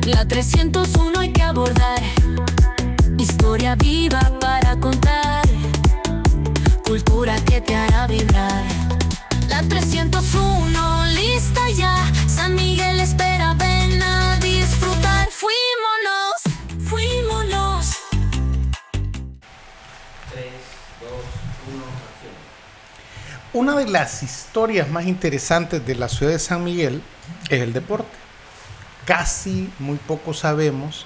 La 301 hay que abordar, historia viva para contar, cultura que te hará vibrar. La 301 lista ya, San Miguel espera, ven a disfrutar. Fuímonos, fuímonos. 3, 2, 1, acción. Una de las historias más interesantes de la ciudad de San Miguel es el deporte. Casi muy poco sabemos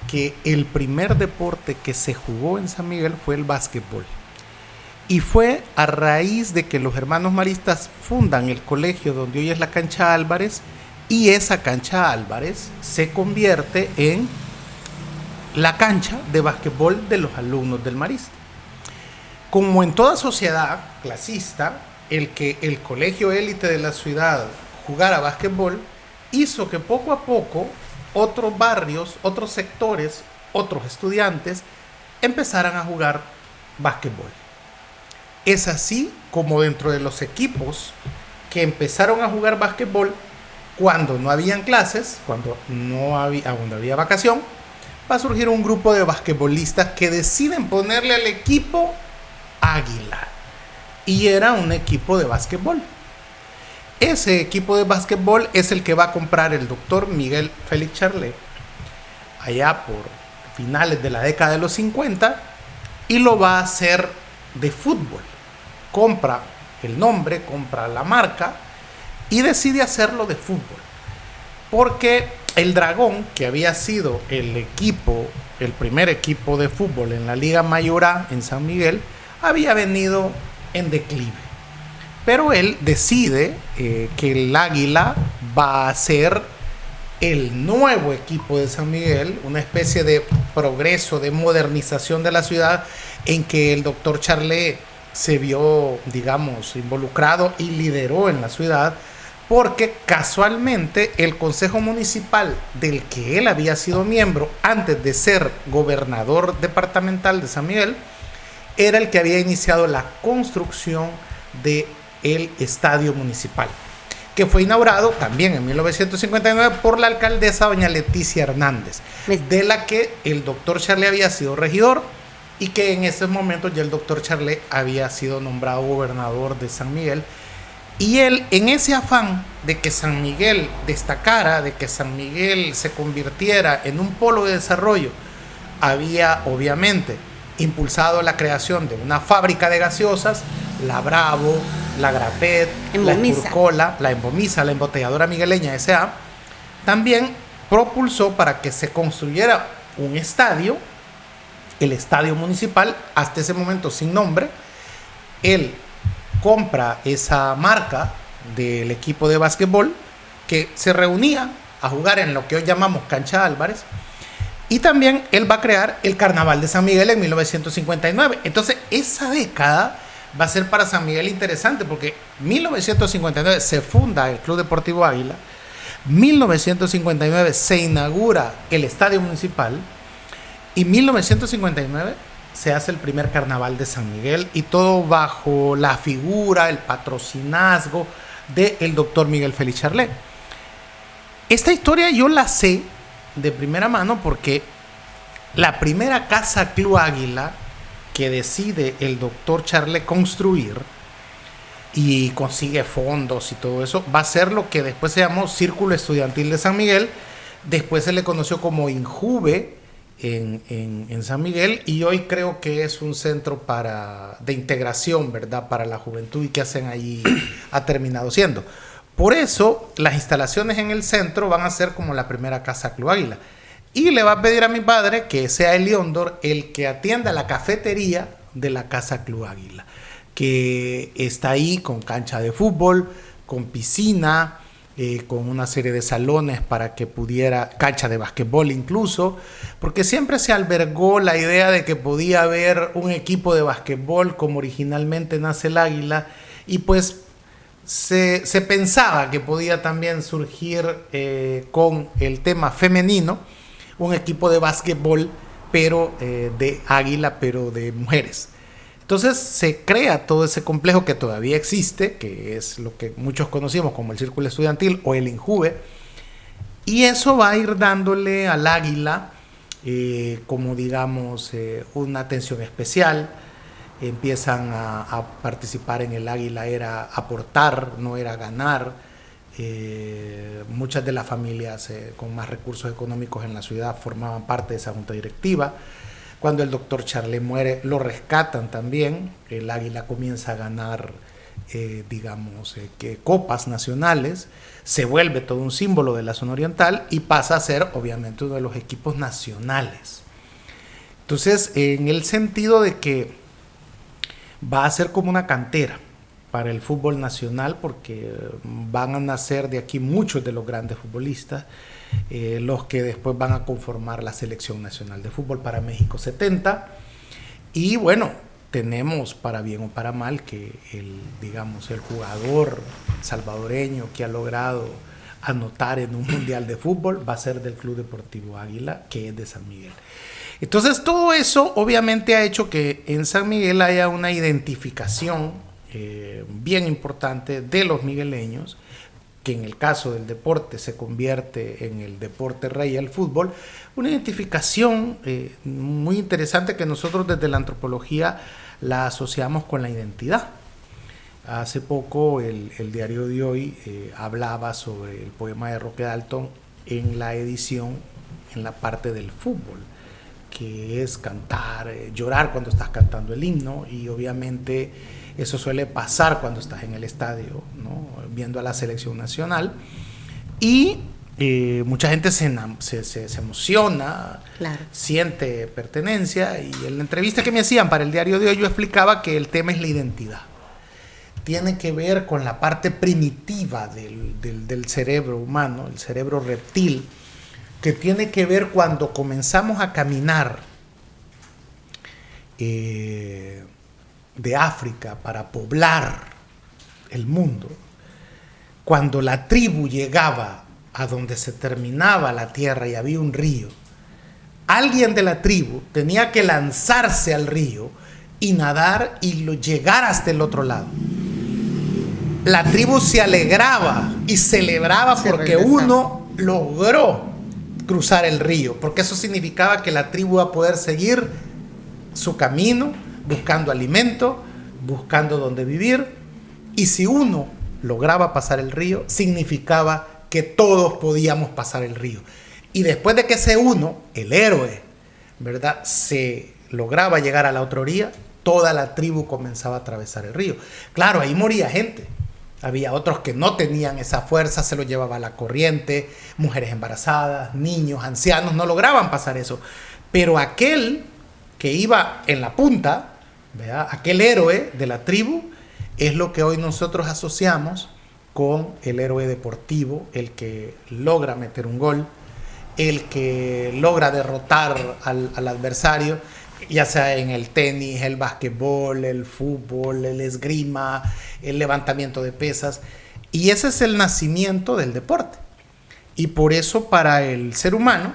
que el primer deporte que se jugó en San Miguel fue el básquetbol. Y fue a raíz de que los hermanos maristas fundan el colegio donde hoy es la cancha Álvarez, y esa cancha Álvarez se convierte en la cancha de básquetbol de los alumnos del Marista. Como en toda sociedad clasista, el que el colegio élite de la ciudad jugara básquetbol hizo que poco a poco otros barrios, otros sectores, otros estudiantes empezaran a jugar básquetbol. Es así como dentro de los equipos que empezaron a jugar básquetbol cuando no habían clases, cuando había vacación, va a surgir un grupo de basquetbolistas que deciden ponerle al equipo Águila. Y era un equipo de básquetbol. Ese equipo de básquetbol es el que va a comprar el doctor Miguel Félix Charlet allá por finales de la década de los 50 y lo va a hacer de fútbol. Compra el nombre, compra la marca y decide hacerlo de fútbol. Porque el Dragón, que había sido el primer equipo de fútbol en la Liga Mayor A en San Miguel, había venido en declive. Pero él decide que el Águila va a ser el nuevo equipo de San Miguel, una especie de progreso, de modernización de la ciudad, en que el doctor Charlet se vio, digamos, involucrado y lideró en la ciudad, porque casualmente el Consejo Municipal del que él había sido miembro antes de ser gobernador departamental de San Miguel, era el que había iniciado la construcción de el estadio municipal, que fue inaugurado también en 1959 por la alcaldesa doña Leticia Hernández, de la que el doctor Charlet había sido regidor y que en ese momento ya el doctor Charlet había sido nombrado gobernador de San Miguel. Y él, en ese afán de que San Miguel destacara, de que San Miguel se convirtiera en un polo de desarrollo, había obviamente impulsado la creación de una fábrica de gaseosas, la Bravo, la Grapet, la Esturcola, la Embomisa, la embotelladora migueleña S.A. También propulsó para que se construyera un estadio, el estadio municipal, hasta ese momento sin nombre. Él compra esa marca del equipo de básquetbol que se reunía a jugar en lo que hoy llamamos Cancha Álvarez. Y también él va a crear el Carnaval de San Miguel en 1959. Entonces, esa década va a ser para San Miguel interesante porque 1959 se funda el Club Deportivo Águila, 1959 se inaugura el Estadio Municipal y 1959 se hace el primer Carnaval de San Miguel, y todo bajo la figura, el patrocinazgo del doctor Miguel Félix Charlet. Esta historia yo la sé de primera mano porque la primera casa Club Águila que decide el doctor Charlet construir y consigue fondos y todo eso, va a ser lo que después se llamó Círculo Estudiantil de San Miguel. Después se le conoció como Injuve en San Miguel, y hoy creo que es un centro de integración, ¿verdad?, para la juventud, y que hacen allí ha terminado siendo. Por eso las instalaciones en el centro van a ser como la primera casa Club Águila. Y le va a pedir a mi padre que sea Elióndor el que atienda la cafetería de la casa Club Águila, que está ahí con cancha de fútbol, con piscina, con una serie de salones para que pudiera, cancha de basquetbol incluso, porque siempre se albergó la idea de que podía haber un equipo de basquetbol como originalmente nace el Águila, y pues se pensaba que podía también surgir con el tema femenino un equipo de basquetbol, pero de Águila, pero de mujeres. Entonces se crea todo ese complejo que todavía existe, que es lo que muchos conocimos como el Círculo Estudiantil o el Injuve. Y eso va a ir dándole al Águila, como digamos, una atención especial. Empiezan a participar en el Águila, era aportar, no era ganar. Muchas de las familias con más recursos económicos en la ciudad formaban parte de esa junta directiva. Cuando el doctor Charlet muere, lo rescatan también. El Águila comienza a ganar, copas nacionales, se vuelve todo un símbolo de la zona oriental y pasa a ser, obviamente, uno de los equipos nacionales. Entonces, en el sentido de que va a ser como una cantera para el fútbol nacional, porque van a nacer de aquí muchos de los grandes futbolistas, los que después van a conformar la selección nacional de fútbol para México 70. Y bueno, tenemos, para bien o para mal, que el jugador salvadoreño que ha logrado anotar en un mundial de fútbol va a ser del Club Deportivo Águila, que es de San Miguel. Entonces, todo eso obviamente ha hecho que en San Miguel haya una identificación bien importante de los migueleños, que en el caso del deporte se convierte en el deporte rey, el fútbol, una identificación muy interesante que nosotros desde la antropología la asociamos con la identidad. Hace poco el diario de hoy hablaba sobre el poema de Roque Dalton en la edición, en la parte del fútbol, que es cantar, llorar cuando estás cantando el himno, y obviamente eso suele pasar cuando estás en el estadio, ¿no?, viendo a la selección nacional, y mucha gente se emociona, claro, siente pertenencia, y en la entrevista que me hacían para el diario de hoy yo explicaba que el tema es la identidad. Tiene que ver con la parte primitiva del cerebro humano, el cerebro reptil, que tiene que ver cuando comenzamos a caminar de África para poblar el mundo. Cuando la tribu llegaba a donde se terminaba la tierra y había un río, alguien de la tribu tenía que lanzarse al río y nadar y llegar hasta el otro lado. La tribu se alegraba y celebraba porque uno logró cruzar el río, porque eso significaba que la tribu iba a poder seguir su camino, buscando alimento, buscando dónde vivir, y si uno lograba pasar el río, significaba que todos podíamos pasar el río. Y después de que ese uno, el héroe, ¿verdad?, se lograba llegar a la otra orilla, toda la tribu comenzaba a atravesar el río. Claro, ahí moría gente. Había otros que no tenían esa fuerza, se lo llevaba la corriente, mujeres embarazadas, niños, ancianos, no lograban pasar eso. Pero aquel que iba en la punta, ¿verdad?, aquel héroe de la tribu, es lo que hoy nosotros asociamos con el héroe deportivo, el que logra meter un gol, el que logra derrotar al adversario, ya sea en el tenis, el básquetbol, el fútbol, el esgrima, el levantamiento de pesas. Y ese es el nacimiento del deporte. Y por eso para el ser humano,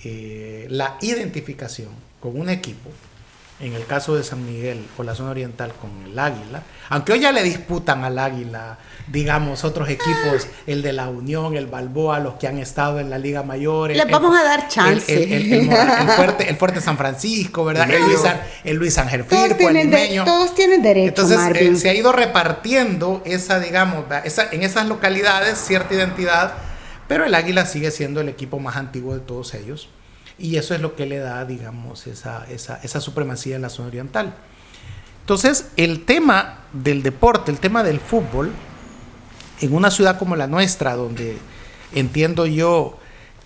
la identificación con un equipo, en el caso de San Miguel o la zona oriental con el Águila, aunque hoy ya le disputan al Águila, digamos, otros equipos, el de la Unión, el Balboa, los que han estado en la Liga Mayor. Les vamos a dar chance. El Fuerte San Francisco, ¿verdad? El Luis Ángel Firpo, el Limeño. Todos tienen derecho, entonces, se ha ido repartiendo esa, digamos, en esas localidades cierta identidad, pero el Águila sigue siendo el equipo más antiguo de todos ellos. Y eso es lo que le da, digamos, esa supremacía en la zona oriental. Entonces, el tema del deporte, el tema del fútbol, en una ciudad como la nuestra, donde entiendo yo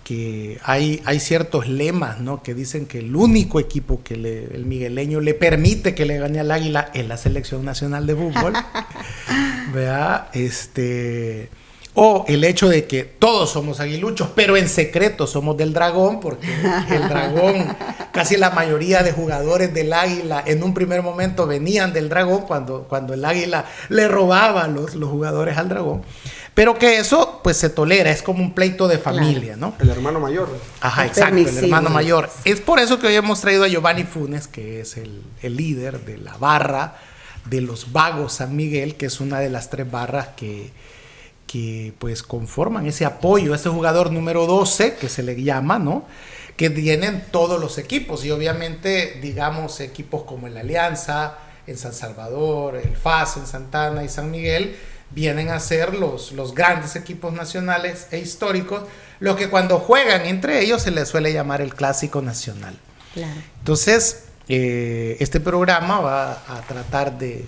que hay ciertos lemas, ¿no?, que dicen que el único equipo que el migueleño le permite que le gane al Águila es la Selección Nacional de Fútbol, ¿verdad? O el hecho de que todos somos aguiluchos, pero en secreto somos del Dragón, porque el Dragón, casi la mayoría de jugadores del Águila en un primer momento venían del Dragón cuando el Águila le robaba los jugadores al Dragón. Pero que eso pues se tolera, es como un pleito de familia, ¿no? El hermano mayor. Ajá, exacto, el hermano mayor. Es por eso que hoy hemos traído a Giovanni Funes, que es el líder de la barra de los Vagos San Miguel, que es una de las 3 barras que que pues conforman ese apoyo, ese jugador número 12 que se le llama, ¿no? Que tienen todos los equipos y obviamente, digamos, equipos como el Alianza en San Salvador, el FAS en Santana y San Miguel, vienen a ser los grandes equipos nacionales e históricos, lo que cuando juegan entre ellos se les suele llamar el Clásico Nacional. Claro. Entonces, este programa va a tratar de,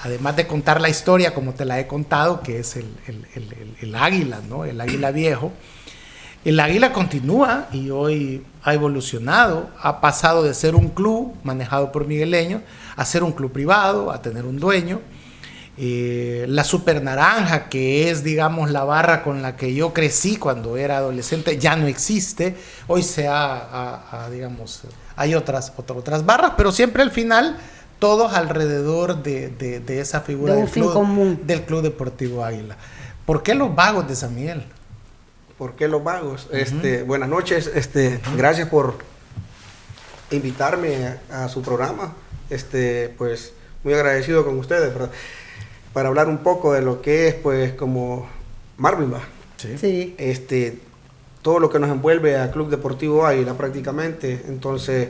además de contar la historia como te la he contado, que es el águila, ¿no? El águila viejo. El águila continúa y hoy ha evolucionado, ha pasado de ser un club manejado por migueleños a ser un club privado, a tener un dueño. La Super Naranja, que es, digamos, la barra con la que yo crecí cuando era adolescente, ya no existe. Hoy digamos, hay otras barras, pero siempre al final todos alrededor de esa figura de un fin común del Club Deportivo Águila. ¿Por qué los Vagos de San Miguel? ¿Por qué los Vagos? Buenas noches, gracias por invitarme a su programa. Pues muy agradecido con ustedes para hablar un poco de lo que es, pues, como Marvin va. Sí. Todo lo que nos envuelve a Club Deportivo Águila prácticamente. Entonces,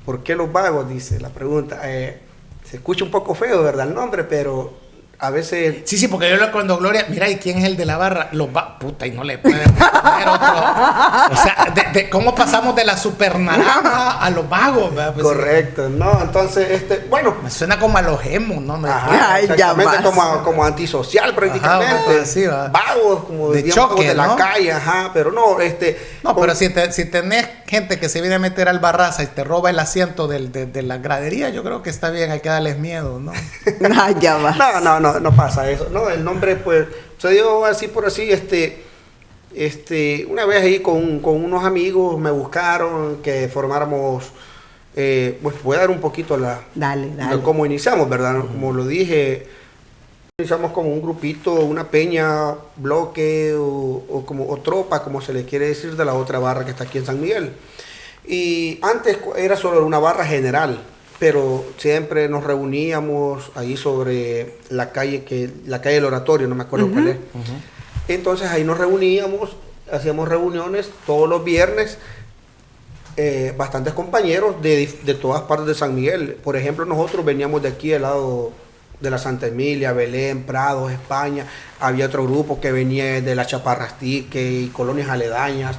¿por qué los Vagos? Dice la pregunta. Se escucha un poco feo, ¿verdad? El nombre, pero a veces... Sí, porque yo cuando Gloria, mira, ¿y quién es el de la barra? Puta, y no le pueden poner otro. O sea, ¿cómo pasamos de la Super Naranja a los Vagos? Pues, correcto, sí. No, entonces, bueno... Me suena como a los emos, ¿no? Ajá, exactamente, como antisocial prácticamente. Ajá, sí, va. Vagos, como de choque, de ¿no? la calle, ajá, pero no, No, pero si tenés gente que se viene a meter al Barraza y te roba el asiento de la gradería, yo creo que está bien, hay que darles miedo, ¿no? Ya va. No pasa eso. No, el nombre, pues, se dio así por así, una vez ahí con unos amigos me buscaron que formáramos, pues voy a dar un poquito Dale. de cómo iniciamos, ¿verdad? Como lo dije, iniciamos como un grupito, una peña, bloque o tropa, como se le quiere decir, de la otra barra que está aquí en San Miguel. Y antes era solo una barra general, pero siempre nos reuníamos ahí sobre la calle del Oratorio, no me acuerdo cuál es. Entonces ahí nos reuníamos, hacíamos reuniones todos los viernes, bastantes compañeros de todas partes de San Miguel. Por ejemplo, nosotros veníamos de aquí del lado de la Santa Emilia, Belén, Prados, España. Había otro grupo que venía de la Chaparrastique y colonias aledañas,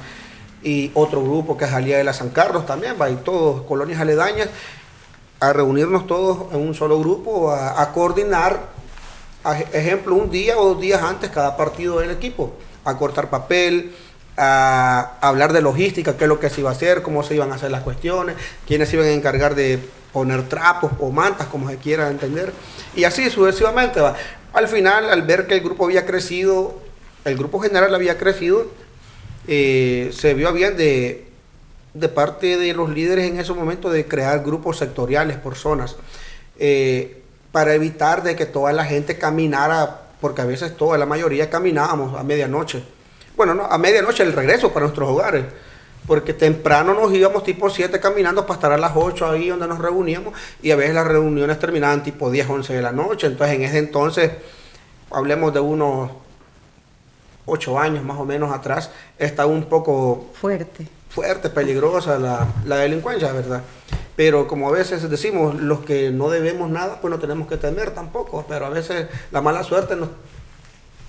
y otro grupo que salía de la San Carlos también, y todos colonias aledañas, a reunirnos todos en un solo grupo, a coordinar, ejemplo, un día o 2 días antes cada partido del equipo, a cortar papel, a hablar de logística, qué es lo que se iba a hacer, cómo se iban a hacer las cuestiones, quiénes se iban a encargar de poner trapos o mantas, como se quiera entender, y así sucesivamente. Al final, al ver que el grupo había crecido, el grupo general había crecido, se vio bien de parte de los líderes en ese momento de crear grupos sectoriales por zonas, para evitar de que toda la gente caminara, porque a veces la mayoría caminábamos a medianoche. Bueno, no, a medianoche el regreso para nuestros hogares, porque temprano nos íbamos tipo 7 caminando para estar a las 8 ahí donde nos reuníamos, y a veces las reuniones terminaban tipo 10, 11 de la noche. Entonces, en ese entonces, hablemos de unos 8 años más o menos atrás, estaba un poco fuerte, peligrosa la delincuencia, ¿verdad? Pero como a veces decimos, los que no debemos nada, pues no tenemos que temer tampoco, pero a veces la mala suerte nos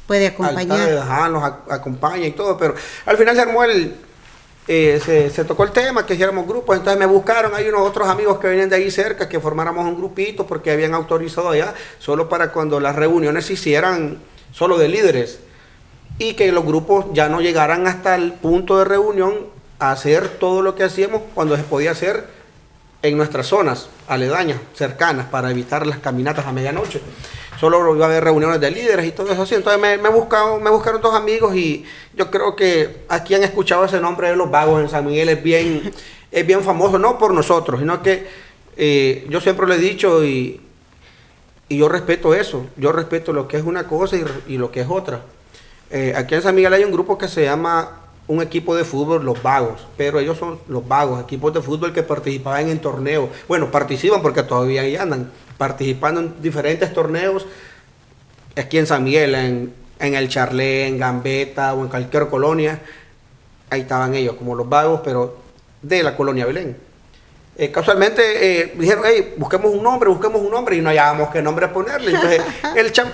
puede acompañar. Nos acompaña y todo, pero al final se armó se tocó el tema, que hiciéramos grupos. Entonces me buscaron, hay unos otros amigos que vienen de ahí cerca, que formáramos un grupito, porque habían autorizado allá, solo para cuando las reuniones se hicieran solo de líderes, y que los grupos ya no llegaran hasta el punto de reunión a hacer todo lo que hacíamos cuando se podía hacer en nuestras zonas aledañas, cercanas, para evitar las caminatas a medianoche. Solo iba a haber reuniones de líderes y todo eso así. Entonces me buscaron 2 amigos, y yo creo que aquí han escuchado ese nombre de los Vagos en San Miguel. Es bien famoso, no por nosotros, sino que yo siempre lo he dicho, y yo respeto eso. Yo respeto lo que es una cosa y lo que es otra. Aquí en San Miguel hay un grupo que se llama un equipo de fútbol, los Vagos, pero ellos son los Vagos, equipos de fútbol que participaban en torneos. Bueno, participan porque todavía ahí andan participando en diferentes torneos aquí en San Miguel, en el Charlé, en Gambetta o en cualquier colonia, ahí estaban ellos, como los vagos, pero de la colonia Belén. Casualmente dijeron, hey, busquemos un nombre, y no hallábamos qué nombre ponerle. Entonces,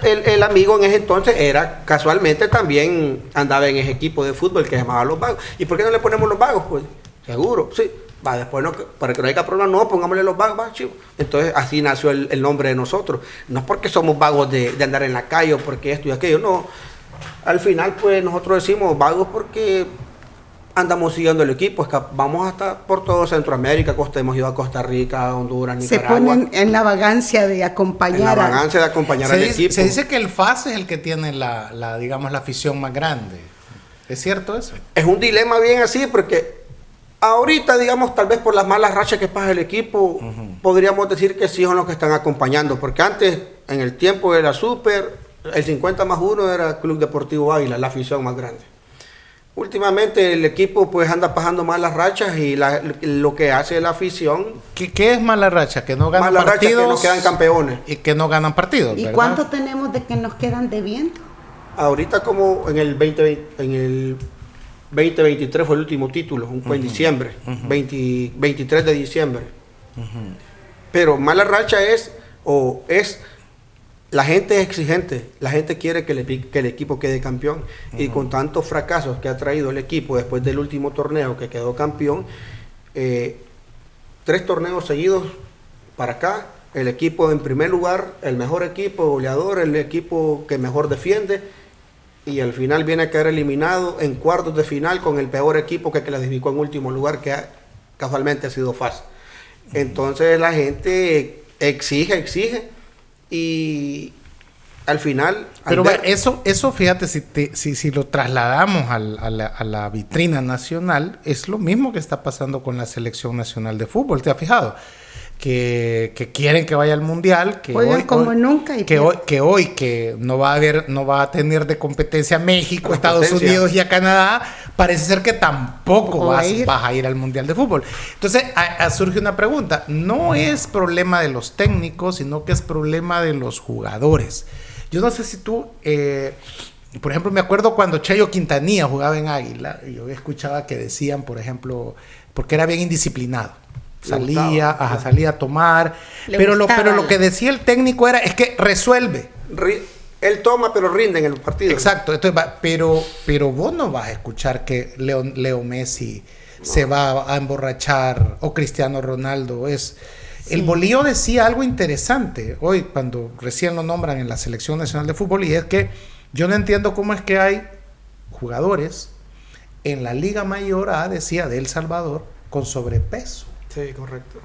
el amigo en ese entonces era, casualmente también andaba en ese equipo de fútbol que se llamaba Los Vagos. ¿Y por qué no le ponemos Los Vagos? Pues, seguro, sí. Va, después no, para que no haya problema, no, pongámosle Los Vagos, va, chivo. Entonces, así nació el nombre de nosotros. No es porque somos vagos de andar en la calle o porque esto y aquello, no. Al final, pues, nosotros decimos vagos porque andamos siguiendo el equipo, vamos hasta por todo Centroamérica, hemos ido a Costa Rica, Honduras, Nicaragua. Se ponen en la vagancia de acompañar. Al equipo. Se dice que el FAS es el que tiene digamos, la afición más grande. ¿Es cierto eso? Es un dilema bien así, porque ahorita, digamos, tal vez por las malas rachas que pasa el equipo, podríamos decir que sí son los que están acompañando, porque antes, en el tiempo era súper, el 50+1 era Club Deportivo Águila, la afición más grande. Últimamente el equipo pues anda pasando malas rachas y lo que hace la afición... ¿Qué es mala racha? Que no ganan partidos. Que no quedan campeones. Y que no ganan partidos, ¿Y ¿verdad? cuánto tenemos de que nos quedan debiendo? Ahorita como en el 2023 fue el último título, fue en diciembre, 23 de diciembre. Pero mala racha es la gente es exigente, la gente quiere que el equipo quede campeón y con tantos fracasos que ha traído el equipo después del último torneo que quedó campeón, 3 torneos seguidos para acá, el equipo en primer lugar, el mejor equipo goleador, el equipo que mejor defiende y al final viene a quedar eliminado en cuartos de final con el peor equipo que clasificó en último lugar, que casualmente ha sido FAS. Entonces la gente exige y al final... Pero eso fíjate, si lo trasladamos a la vitrina nacional, es lo mismo que está pasando con la Selección Nacional de Fútbol. ¿Te has fijado? Que quieren que vaya al Mundial, que juegan como nunca y que no va a tener de competencia México, Estados Unidos y a Canadá, parece ser que tampoco vas a ir al Mundial de Fútbol. Entonces surge una pregunta, no es problema de los técnicos, sino que es problema de los jugadores. Yo no sé si tú, por ejemplo, me acuerdo cuando Chayo Quintanilla jugaba en Águila, y yo escuchaba que decían, por ejemplo, porque era bien indisciplinado. Salía a tomar, pero lo que decía el técnico es que resuelve. Él toma, pero rinde en el partido. Exacto, entonces, pero vos no vas a escuchar que Leo Messi se va a emborrachar o Cristiano Ronaldo. El Bolillo decía algo interesante hoy cuando recién lo nombran en la Selección Nacional de Fútbol, y es que yo no entiendo cómo es que hay jugadores en la Liga Mayor A, decía, de El Salvador, con sobrepeso. Sí, correcto.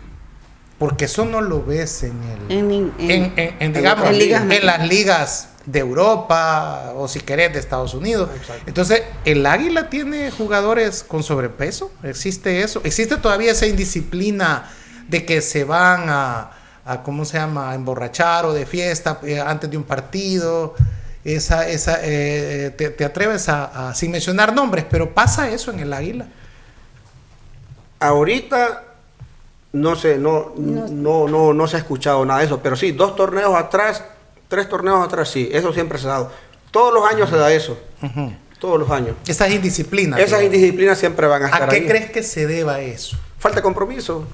Porque eso no lo ves en las ligas de Europa o si querés de Estados Unidos. Exacto. Entonces, ¿el Águila tiene jugadores con sobrepeso? ¿Existe eso? ¿Existe todavía esa indisciplina de que se van a ¿cómo se llama? A emborrachar o de fiesta antes de un partido? Te atreves sin mencionar nombres, pero ¿pasa eso en el Águila? Ahorita no sé, no se ha escuchado nada de eso, pero sí, 3 torneos atrás, sí, eso siempre se ha dado. Todos los años se da eso, todos los años. Esas indisciplinas. Esas indisciplinas siempre van a estar ahí. ¿A qué crees que se deba eso? Falta de compromiso.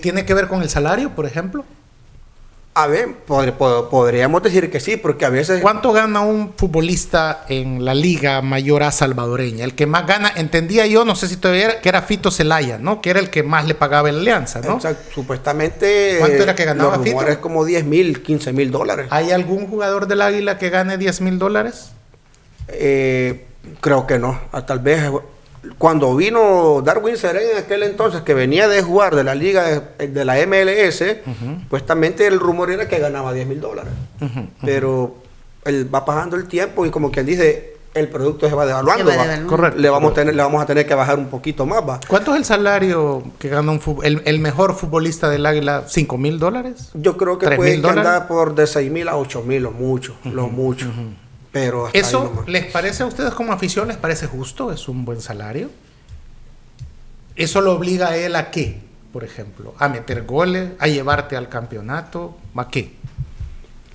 ¿Tiene que ver con el salario, por ejemplo? A ver, podríamos decir que sí, porque a veces... ¿Cuánto gana un futbolista en la Liga Mayor A salvadoreña? El que más gana, entendía yo, no sé si todavía era, que era Fito Zelaya, ¿no? Que era el que más le pagaba en Alianza, ¿no? Exacto. Supuestamente... ¿Cuánto era que ganaba los Fito? Es como 10,000, 15,000 dólares. ¿Hay algún jugador del Águila que gane 10,000 dólares? Creo que no. Tal vez... Cuando vino Darwin Serén en aquel entonces, que venía de jugar de la liga de la MLS, supuestamente el rumor era que ganaba 10,000 dólares. Pero él va pasando el tiempo y como quien dice, el producto se va devaluando. Correcto. Le vamos a tener que bajar un poquito más. ¿Va? ¿Cuánto es el salario que gana el mejor futbolista del Águila? ¿5,000 dólares? Yo creo que puede andar por de 6,000 a 8,000, lo mucho. Pero ¿eso les parece a ustedes como afición? ¿Les parece justo? ¿Es un buen salario? ¿Eso lo obliga a él a qué, por ejemplo? ¿A meter goles? ¿A llevarte al campeonato? ¿A qué?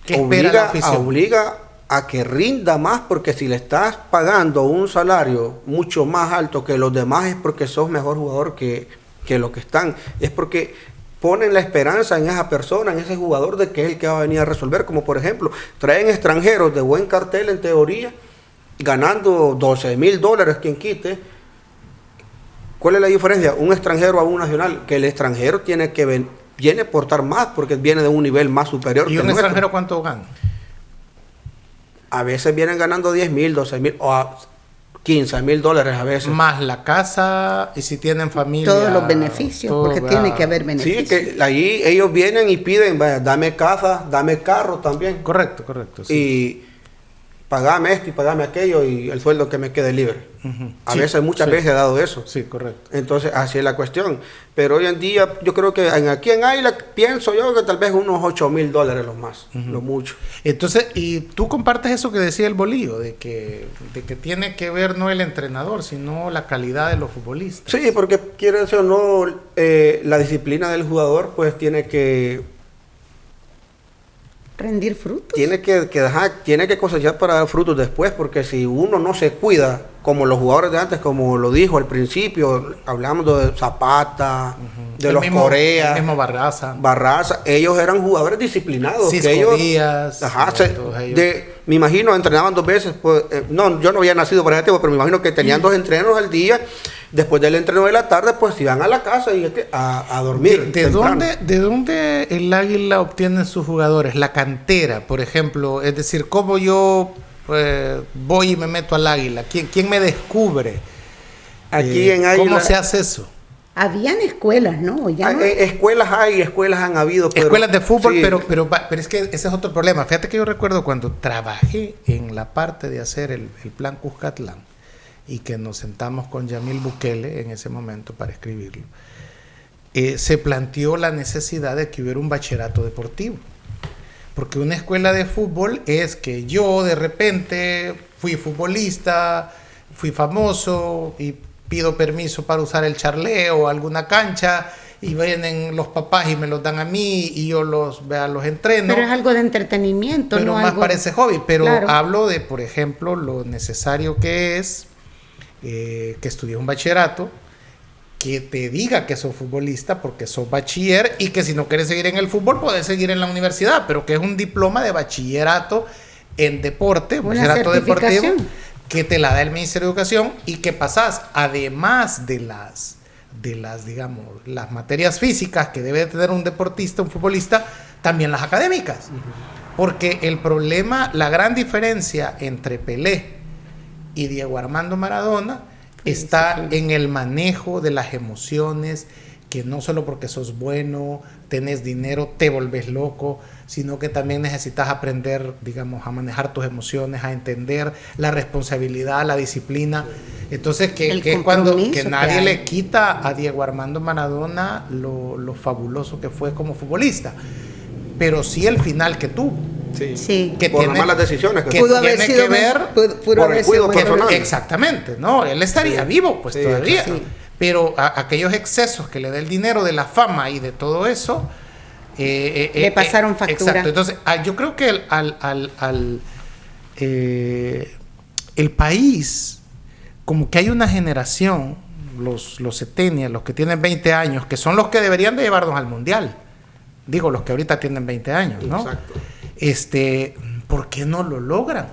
¿Qué espera la afición? Obliga a que rinda más, porque si le estás pagando un salario mucho más alto que los demás es porque sos mejor jugador que los que están. Es porque ponen la esperanza en esa persona, en ese jugador, de que es el que va a venir a resolver. Como por ejemplo, traen extranjeros de buen cartel en teoría, ganando $12,000, quien quite. ¿Cuál es la diferencia? Un extranjero a un nacional, que el extranjero viene a aportar más porque viene de un nivel más superior. ¿Y un extranjero cuánto gana? A veces vienen ganando 10,000, 12,000 o a $15,000 a veces. Más la casa, y si tienen familia. Todos los beneficios, todo, porque tiene que haber beneficios. Sí, que ahí ellos vienen y piden, vaya, dame casa, dame carro también. Correcto, sí. Y pagame esto y pagame aquello y el sueldo que me quede libre. Uh-huh. A Sí, veces, muchas veces he dado eso. Sí, correcto. Entonces, así es la cuestión. Pero hoy en día, yo creo que aquí en Águila, pienso yo que tal vez unos $8,000 los más, lo mucho. Entonces, y tú compartes eso que decía el Bolillo, de que tiene que ver no el entrenador, sino la calidad de los futbolistas. Sí, porque quiere decir o no, la disciplina del jugador, pues tiene que Rendir frutos. tiene que cosechar para dar frutos después, porque si uno no se cuida, como los jugadores de antes, como lo dijo al principio, hablamos de Zapata, de los Correa, el mismo Barraza, ellos eran jugadores disciplinados. Cisco que ellos, Díaz, todos ellos. me imagino, entrenaban 2 veces, pues, no, yo no había nacido para ese tiempo, pero me imagino que tenían 2 entrenos al día. Después del entreno de la tarde, pues iban a la casa y a dormir. ¿De dónde el Águila obtiene sus jugadores? La cantera, por ejemplo. Es decir, ¿cómo yo voy y me meto al Águila? ¿Quién me descubre? Aquí en Águila, ¿Cómo se hace eso? Habían escuelas, ¿no? Ya no. Escuelas han habido. Pero, escuelas de fútbol, sí. pero es que ese es otro problema. Fíjate que yo recuerdo cuando trabajé en la parte de hacer el plan Cuscatlán, y que nos sentamos con Yamil Bukele en ese momento para escribirlo, se planteó la necesidad de que hubiera un bachillerato deportivo. Porque una escuela de fútbol es que yo de repente fui futbolista, fui famoso y pido permiso para usar el charleo o alguna cancha, y vienen los papás y me los dan a mí y yo los entreno. Pero es algo de entretenimiento, pero no más algo... parece hobby. Pero Claro. hablo de, por ejemplo, lo necesario que es que estudies un bachillerato, que te diga que sos futbolista porque sos bachiller, y que si no quieres seguir en el fútbol puedes seguir en la universidad, pero que es un diploma de bachillerato en deporte, un Una bachillerato deportivo, certificación. que te la da el Ministerio de Educación, y que pasás, además de las digamos, las materias físicas que debe tener un deportista, un futbolista, también las académicas. Porque el problema, la gran diferencia entre Pelé y Diego Armando Maradona está en el manejo de las emociones, que no solo porque sos bueno, tenés dinero, te volvés loco, sino que también necesitas aprender, digamos, a manejar tus emociones, a entender la responsabilidad, la disciplina. Entonces, que es cuando que nadie le quita a Diego Armando Maradona lo fabuloso que fue como futbolista, pero sí el final que tuvo. Sí. Que por tiene, las malas decisiones que Pudo haber tiene sido que ver por el cuidado personal. Exactamente, ¿no? Él estaría vivo, pues, Sí, todavía. sí. Pero aquellos excesos que le da el dinero, de la fama y de todo eso, le pasaron factura. Exacto. Entonces, yo creo que el país, como que hay una generación, los setenias, los que tienen 20 años, que son los que deberían de llevarnos al mundial. Digo, los que ahorita tienen 20 años, ¿no? Exacto. ¿Por qué no lo logran?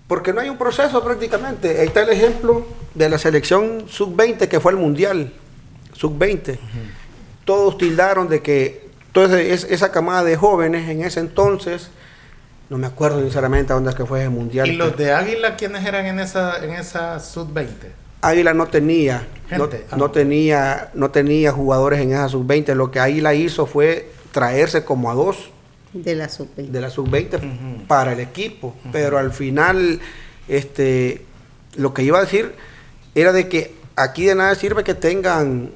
Porque no hay un proceso prácticamente. Ahí está el ejemplo de la selección sub-20 que fue al mundial. Sub-20. Uh-huh. Todos tildaron de que toda esa camada de jóvenes en ese entonces, no me acuerdo sinceramente a dónde es que fue ese mundial. ¿Y los de Águila quiénes eran en esa sub-20? Águila no tenía, gente, no tenía jugadores en esa sub-20. Lo que Águila hizo fue traerse como a 2 de la sub-20, uh-huh, para el equipo. Uh-huh. Pero al final, lo que iba a decir era de que aquí de nada sirve que tengan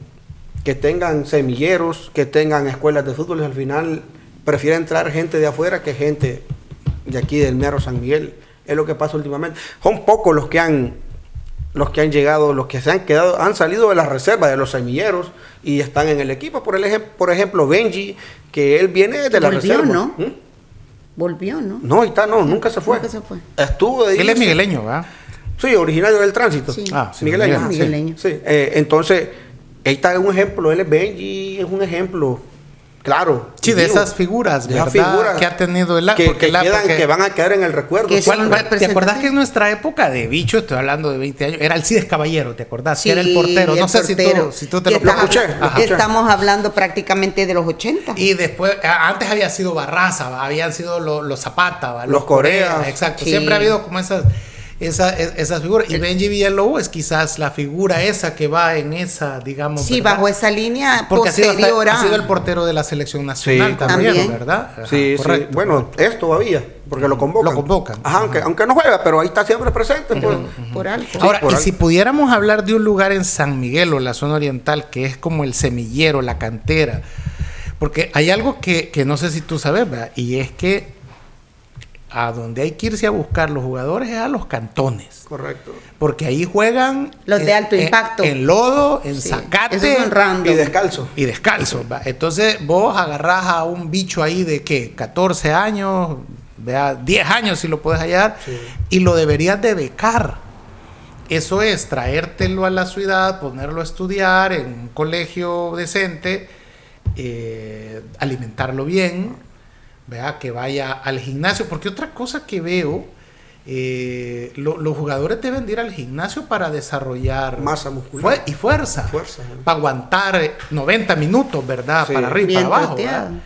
semilleros, que tengan escuelas de fútbol, y al final prefieren traer gente de afuera que gente de aquí del mero San Miguel. Es lo que pasa últimamente. Son pocos los que han llegado, los que se han quedado, han salido de las reservas de los semilleros y están en el equipo. Por ejemplo, Benji, que él viene de la reserva. ¿No? volvió, ¿no? No, ahí está, no, nunca se fue. Nunca se fue. Estuvo de Él es irse. migueleño, ¿verdad? Sí, originario del tránsito. Sí. Ah, sí, migueleño. Ah, migueleño. Sí. Entonces, ahí está un ejemplo. Él es Benji, es un ejemplo. Claro. Sí, de digo, esas figuras, de ¿verdad? esas figuras que ha tenido el que van a quedar en el recuerdo. Que ¿Cuál- son ¿Te representantes. acordás que en nuestra época de bicho, estoy hablando de 20 años, era Alcides Caballero, ¿te acordás? Sí, Que era el portero. No el sé portero. si tú te Que lo escuché. Ajá. Estamos hablando prácticamente de los 80. Y después, antes había sido Barraza, ¿va? Habían sido los Zapata, ¿va? Los Correa. Exacto, Sí. siempre ha habido como esas figuras. Y Benji Villalobos es quizás la figura esa que va en esa, digamos. Sí, ¿verdad? bajo esa línea Porque ha sido posterior el portero de la selección nacional Sí, también, también. ¿verdad? Ajá, Sí, correcto. sí. Bueno, es todavía, porque lo convocan. Lo convocan. Ajá, aunque no juega, pero ahí está siempre presente. Pues. por algo. Ahora, por y algo. si pudiéramos hablar de un lugar en San Miguel o la zona oriental que es como el semillero, la cantera, porque hay algo que no sé si tú sabes, ¿verdad? Y es que a donde hay que irse a buscar los jugadores es a los cantones, Correcto. porque ahí juegan Los de alto impacto. en lodo, en Sí, zacate esos son random. Y descalzo. y descalzo. ¿Va? Entonces vos agarrás a un bicho ahí de ¿qué? 14 años, ¿vea? 10 años si lo puedes hallar, Sí. y lo deberías de becar. Eso es traértelo a la ciudad, ponerlo a estudiar en un colegio decente, alimentarlo bien, ¿vea? Que vaya al gimnasio, porque otra cosa que veo, los jugadores deben de ir al gimnasio para desarrollar Masa muscular. y fuerza, Fuerza, para aguantar 90 minutos, ¿verdad? Sí. Para arriba y Bien para abajo, troteado. ¿verdad?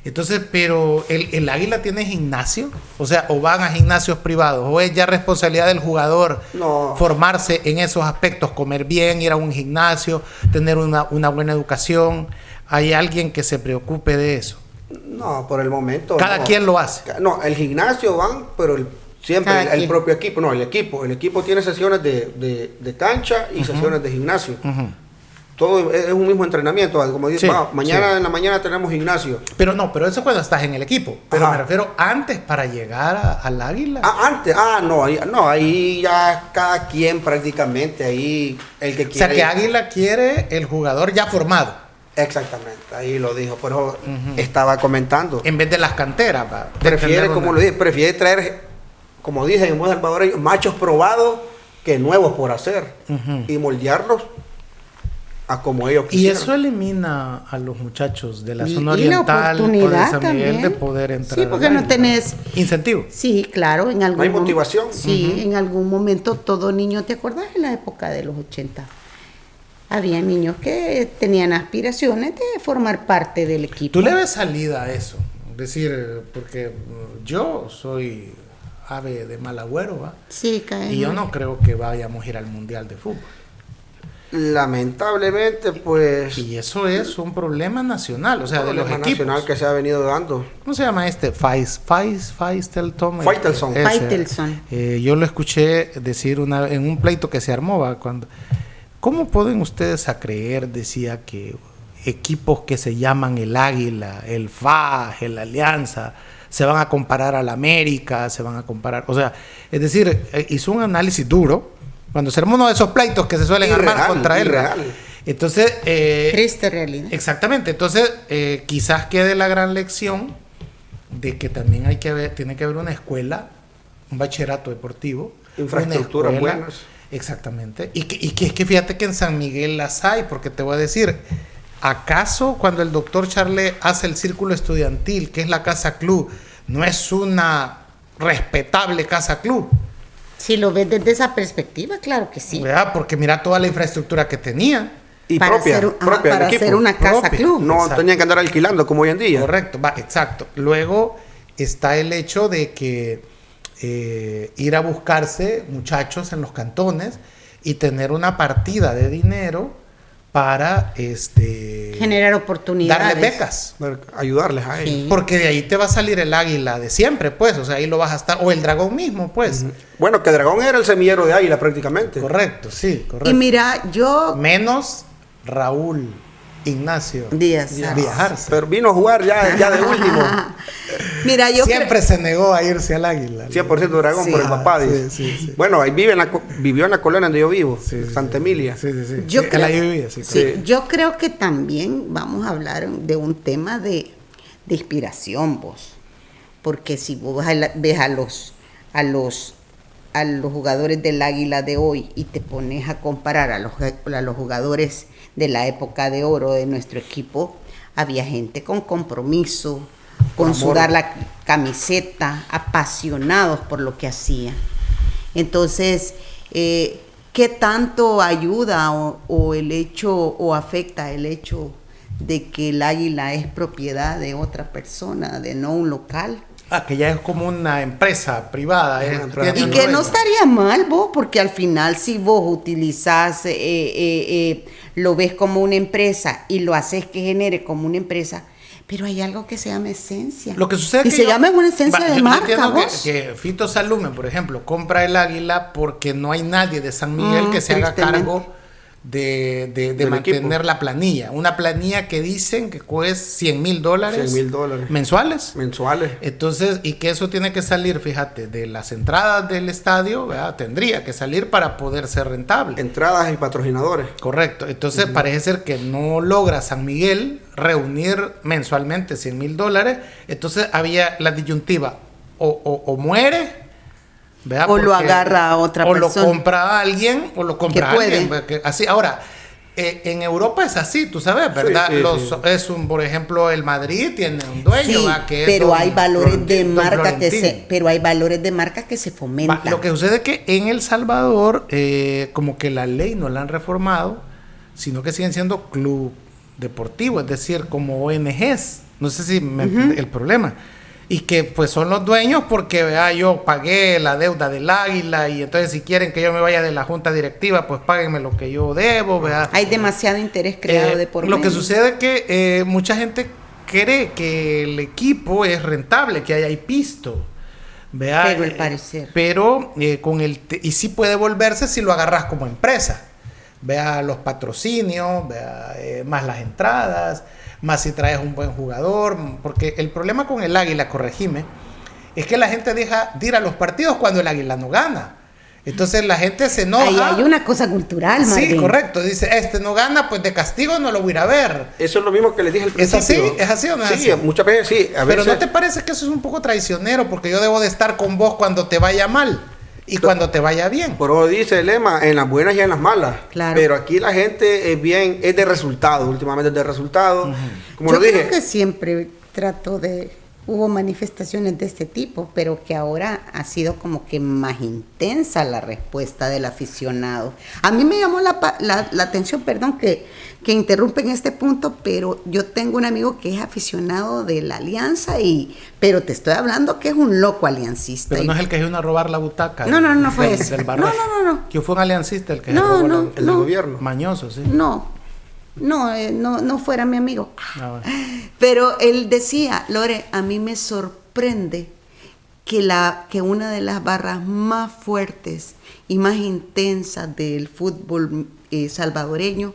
Entonces, pero el Águila tiene gimnasio, o sea, o van a gimnasios privados, o es ya responsabilidad del jugador No. formarse en esos aspectos, comer bien, ir a un gimnasio, tener una buena educación. ¿Hay alguien que se preocupe de eso? No, por el momento. Cada no. quien lo hace. No, el gimnasio van, pero siempre Cada el quien. propio equipo. No, el equipo tiene sesiones de cancha y sesiones de gimnasio. Ujú. Todo es un mismo entrenamiento. Como dice, Sí, mañana sí. en la mañana tenemos gimnasio. Pero eso cuando estás en el equipo. Pero Ajá. me refiero antes para llegar al Águila. Antes, ahí ya cada quien prácticamente, ahí el que O sea, quiere. que Águila quiere el jugador ya formado, Exactamente, ahí lo dijo, por eso estaba comentando. en vez de las canteras. ¿va? De Prefiere, tener como una- lo dije, prefiere traer, como dije en buen salvadoreño, machos probados que nuevos por hacer Ujú. y moldearlos a como ellos Y quisieran. eso elimina a los muchachos de la Y- zona y la oriental o de oportunidad San Miguel también. de poder entrar. Sí, porque al no Águila. tenés- incentivo. Sí, claro, en algún hay mom- motivación. Sí, en algún momento todo niño, ¿te acuerdas en la época de los 80? Había niños que tenían aspiraciones de formar parte del equipo. ¿Tú le ves salida a eso? Es decir, porque yo soy ave de mal agüero, ¿va? Sí, cae. Y yo no creo que vayamos a ir al Mundial de Fútbol. Lamentablemente, pues, Y eso es un problema nacional, o sea, de los problema equipos. nacional que se ha venido dando. ¿Cómo se llama este? Faistelton. Faitelson. Ese. Faitelson. Yo lo escuché decir en un pleito que se armó, ¿va? ¿Cómo pueden ustedes a creer, decía, que equipos que se llaman el Águila, el FAJ, el Alianza, se van a comparar al América, se van a comparar? O sea, es decir, hizo un análisis duro cuando se armó uno de esos pleitos que se suelen armar Irreal, contra él. ¿va? irreal. Entonces, Triste realidad. exactamente. Entonces, quizás quede la gran lección de que también tiene que haber una escuela, un bachillerato deportivo, Infraestructuras una escuela. buenas. Exactamente. Y que es que fíjate que en San Miguel las hay, porque te voy a decir, ¿acaso cuando el doctor Charlet hace el círculo estudiantil, que es la casa club, no es una respetable casa club? Si lo ves desde esa perspectiva, claro que sí. ¿Verdad? Porque mira toda la infraestructura que tenía. Y Para propia, hacer, propia del para equipo. hacer una casa Propia. club. No Exacto. tenían que andar alquilando como hoy en día. Correcto, va, exacto. Luego está el hecho de que ir a buscarse muchachos en los cantones y tener una partida de dinero para Generar oportunidades. darle becas. Ayudarles a ellos. Sí. Porque de ahí te va a salir el Águila de siempre, pues. O sea, ahí lo vas a estar. O el Dragón mismo, pues. Bueno, que Dragón era el semillero de Águila prácticamente. Correcto, sí, correcto. Y mira, yo... Menos Raúl Ignacio Díaz Arce. Pero vino a jugar ya de último. Mira, yo Siempre se negó a irse al Águila. 100% Dragón Sí. por el papá, Sí, dice. sí. Bueno, ahí vivió en la colonia donde yo vivo, Sí, sí, Santa sí. Emilia. Sí, sí, sí. Yo Sí, creo- él ahí vivía, sí. Sí, Sí. yo creo que también vamos a hablar de un tema de inspiración, vos. porque si vos ves a los jugadores del Águila de hoy y te pones a comparar a los jugadores de la época de oro de nuestro equipo, había gente con compromiso, con sudar la camiseta, apasionados por lo que hacían. Entonces, ¿qué tanto ayuda o el hecho o afecta el hecho de que el Águila es propiedad de otra persona, de no un local? Que ya es como una empresa privada. Y que no estaría mal vos, porque al final si vos utilizás, lo ves como una empresa y lo haces que genere como una empresa, pero hay algo que se llama esencia. Lo que sucede y se llama una esencia de marca, vos. Que Fito Salumen, por ejemplo, compra el Águila porque no hay nadie de San Miguel que se haga cargo de mantener equipo. La planilla. Una planilla que dicen que cuesta $100,000. $100,000. ¿Mensuales? Mensuales. Entonces, y que eso tiene que salir, fíjate, de las entradas del estadio, ¿verdad? Tendría que salir para poder ser rentable. Entradas y patrocinadores. Correcto. Entonces, parece ser que no logra San Miguel reunir mensualmente $100,000. Entonces, había la disyuntiva, o muere, ¿verdad? O lo agarra a otra persona. O lo compra a alguien, o lo compra a alguien. Así, ahora, en Europa es así, tú sabes, ¿verdad? Sí. Es un, por ejemplo, el Madrid tiene un dueño, sí, que pero es hay valores de marca Florentín. que se fomentan. Lo que sucede es que en El Salvador, como que la ley no la han reformado, sino que siguen siendo club deportivo, es decir, como ONGs. No sé si el problema. Y que pues son los dueños porque yo pagué la deuda del Águila y entonces si quieren que yo me vaya de la junta directiva, pues páguenme lo que yo debo. Hay demasiado interés creado de por medio. Lo que sucede es que mucha gente cree que el equipo es rentable, que hay pisto. Pero al parecer. Pero y sí puede volverse si lo agarras como empresa. Los patrocinios, más las entradas, más si traes un buen jugador, porque el problema con el Águila, corregime, es que la gente deja de ir a los partidos cuando el Águila no gana. Entonces la gente se enoja. Ahí hay una cosa cultural, Marvin. Sí, correcto. Dice, no gana, pues de castigo no lo voy a ir a ver. Eso es lo mismo que les dije al principio. ¿Es así o no es así? Sí, muchas veces sí. Pero ¿no te parece que eso es un poco traicionero? Porque yo debo de estar con vos cuando te vaya mal y cuando te vaya bien. Por eso dice el lema, en las buenas y en las malas. Claro. Pero aquí la gente es de resultado, últimamente es de resultado. Como yo lo dije. creo que siempre hubo manifestaciones de este tipo, pero que ahora ha sido como que más intensa la respuesta del aficionado. A mí me llamó la atención, perdón que interrumpe en este punto, pero yo tengo un amigo que es aficionado de la Alianza, pero te estoy hablando que es un loco aliancista. Pero no es el que vino a robar la butaca. No fue ese. No. Que fue un aliancista el que el del gobierno. Mañoso, sí. No fuera mi amigo. Bueno. Pero él decía, Lore, a mí me sorprende que una de las barras más fuertes y más intensas del fútbol salvadoreño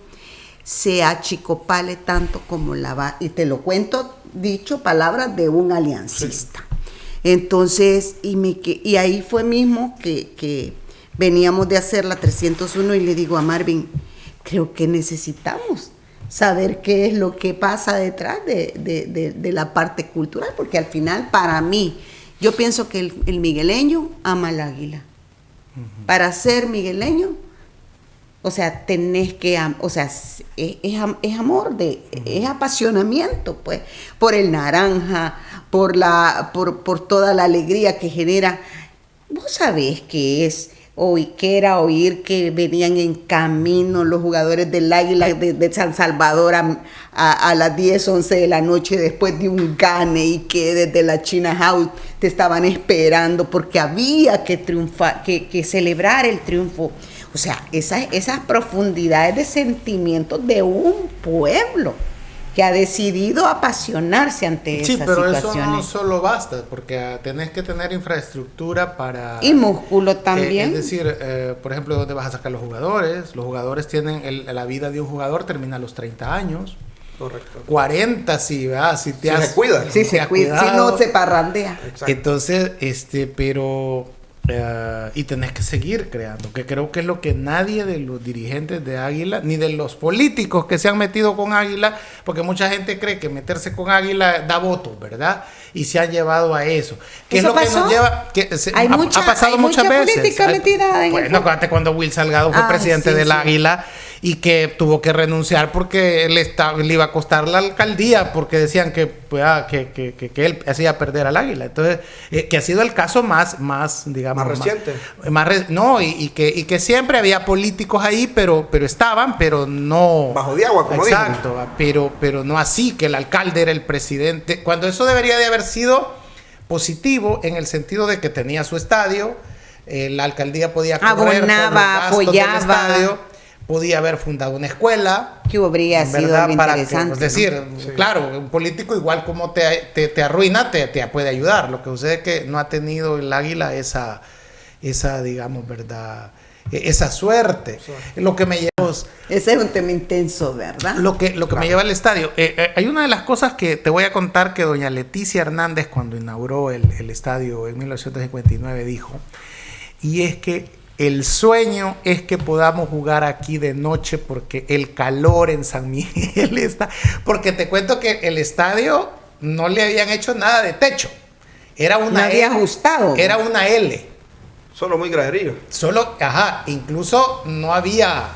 se achicopale tanto como y te lo cuento dicho palabras de un aliancista. Sí. Entonces, y ahí fue mismo que veníamos de hacer la 301 y le digo a Marvin, creo que necesitamos saber qué es lo que pasa detrás de la parte cultural, porque al final, para mí, yo pienso que el migueleño ama al Águila. Uh-huh. Para ser migueleño, o sea, tenés que, o sea, es amor, es apasionamiento, pues, por el naranja, por toda la alegría que genera. Vos sabés que era oír que venían en camino los jugadores del Águila de San Salvador a las 10, 11 de la noche después de un gane y que desde la China House te estaban esperando porque había que triunfar, que celebrar el triunfo. O sea, esas profundidades de sentimientos de un pueblo que ha decidido apasionarse ante esas situaciones. Sí, pero eso no solo basta, porque tenés que tener infraestructura para... Y músculo también. Es decir, por ejemplo, ¿dónde vas a sacar los jugadores? Los jugadores tienen... la vida de un jugador termina a los 30 años. Correcto. 40, sí, ¿verdad? Si se cuida. Sí, se cuida. Si no, se parrandea. Exacto. Entonces, pero Y tenés que seguir creando, que creo que es lo que nadie de los dirigentes de Águila, ni de los políticos que se han metido con Águila, porque mucha gente cree que meterse con Águila da votos, ¿verdad? Y se han llevado a eso. ¿Qué es lo que nos lleva? Ha pasado muchas veces. Política metida en bueno, acuérdate cuando Will Salgado fue presidente del Águila y que tuvo que renunciar porque le iba a costar la alcaldía, porque decían que él hacía perder al Águila. Entonces, que ha sido el caso más digamos, más reciente. Y que siempre había políticos ahí, pero estaban, pero no bajo de agua, como dicen. Exacto, pero no así, que el alcalde era el presidente, cuando eso debería de haber sido positivo en el sentido de que tenía su estadio, la alcaldía podía correr, abonaba, apoyaba, del estadio, podía haber fundado una escuela que habría sido algo interesante. Es decir, claro, un político igual como te arruina, te puede ayudar. Lo que sucede es que no ha tenido el Águila esa digamos, verdad, esa suerte. Lo que me lleva... Ese es un tema intenso, ¿verdad? Lo que me lleva al estadio. Hay una de las cosas que te voy a contar que doña Leticia Hernández, cuando inauguró el estadio en 1959, dijo, y es que el sueño es que podamos jugar aquí de noche porque el calor en San Miguel está... Porque te cuento que el estadio no le habían hecho nada de techo. Era una no había ajustado. Era una L. Solo muy graderío. Incluso no había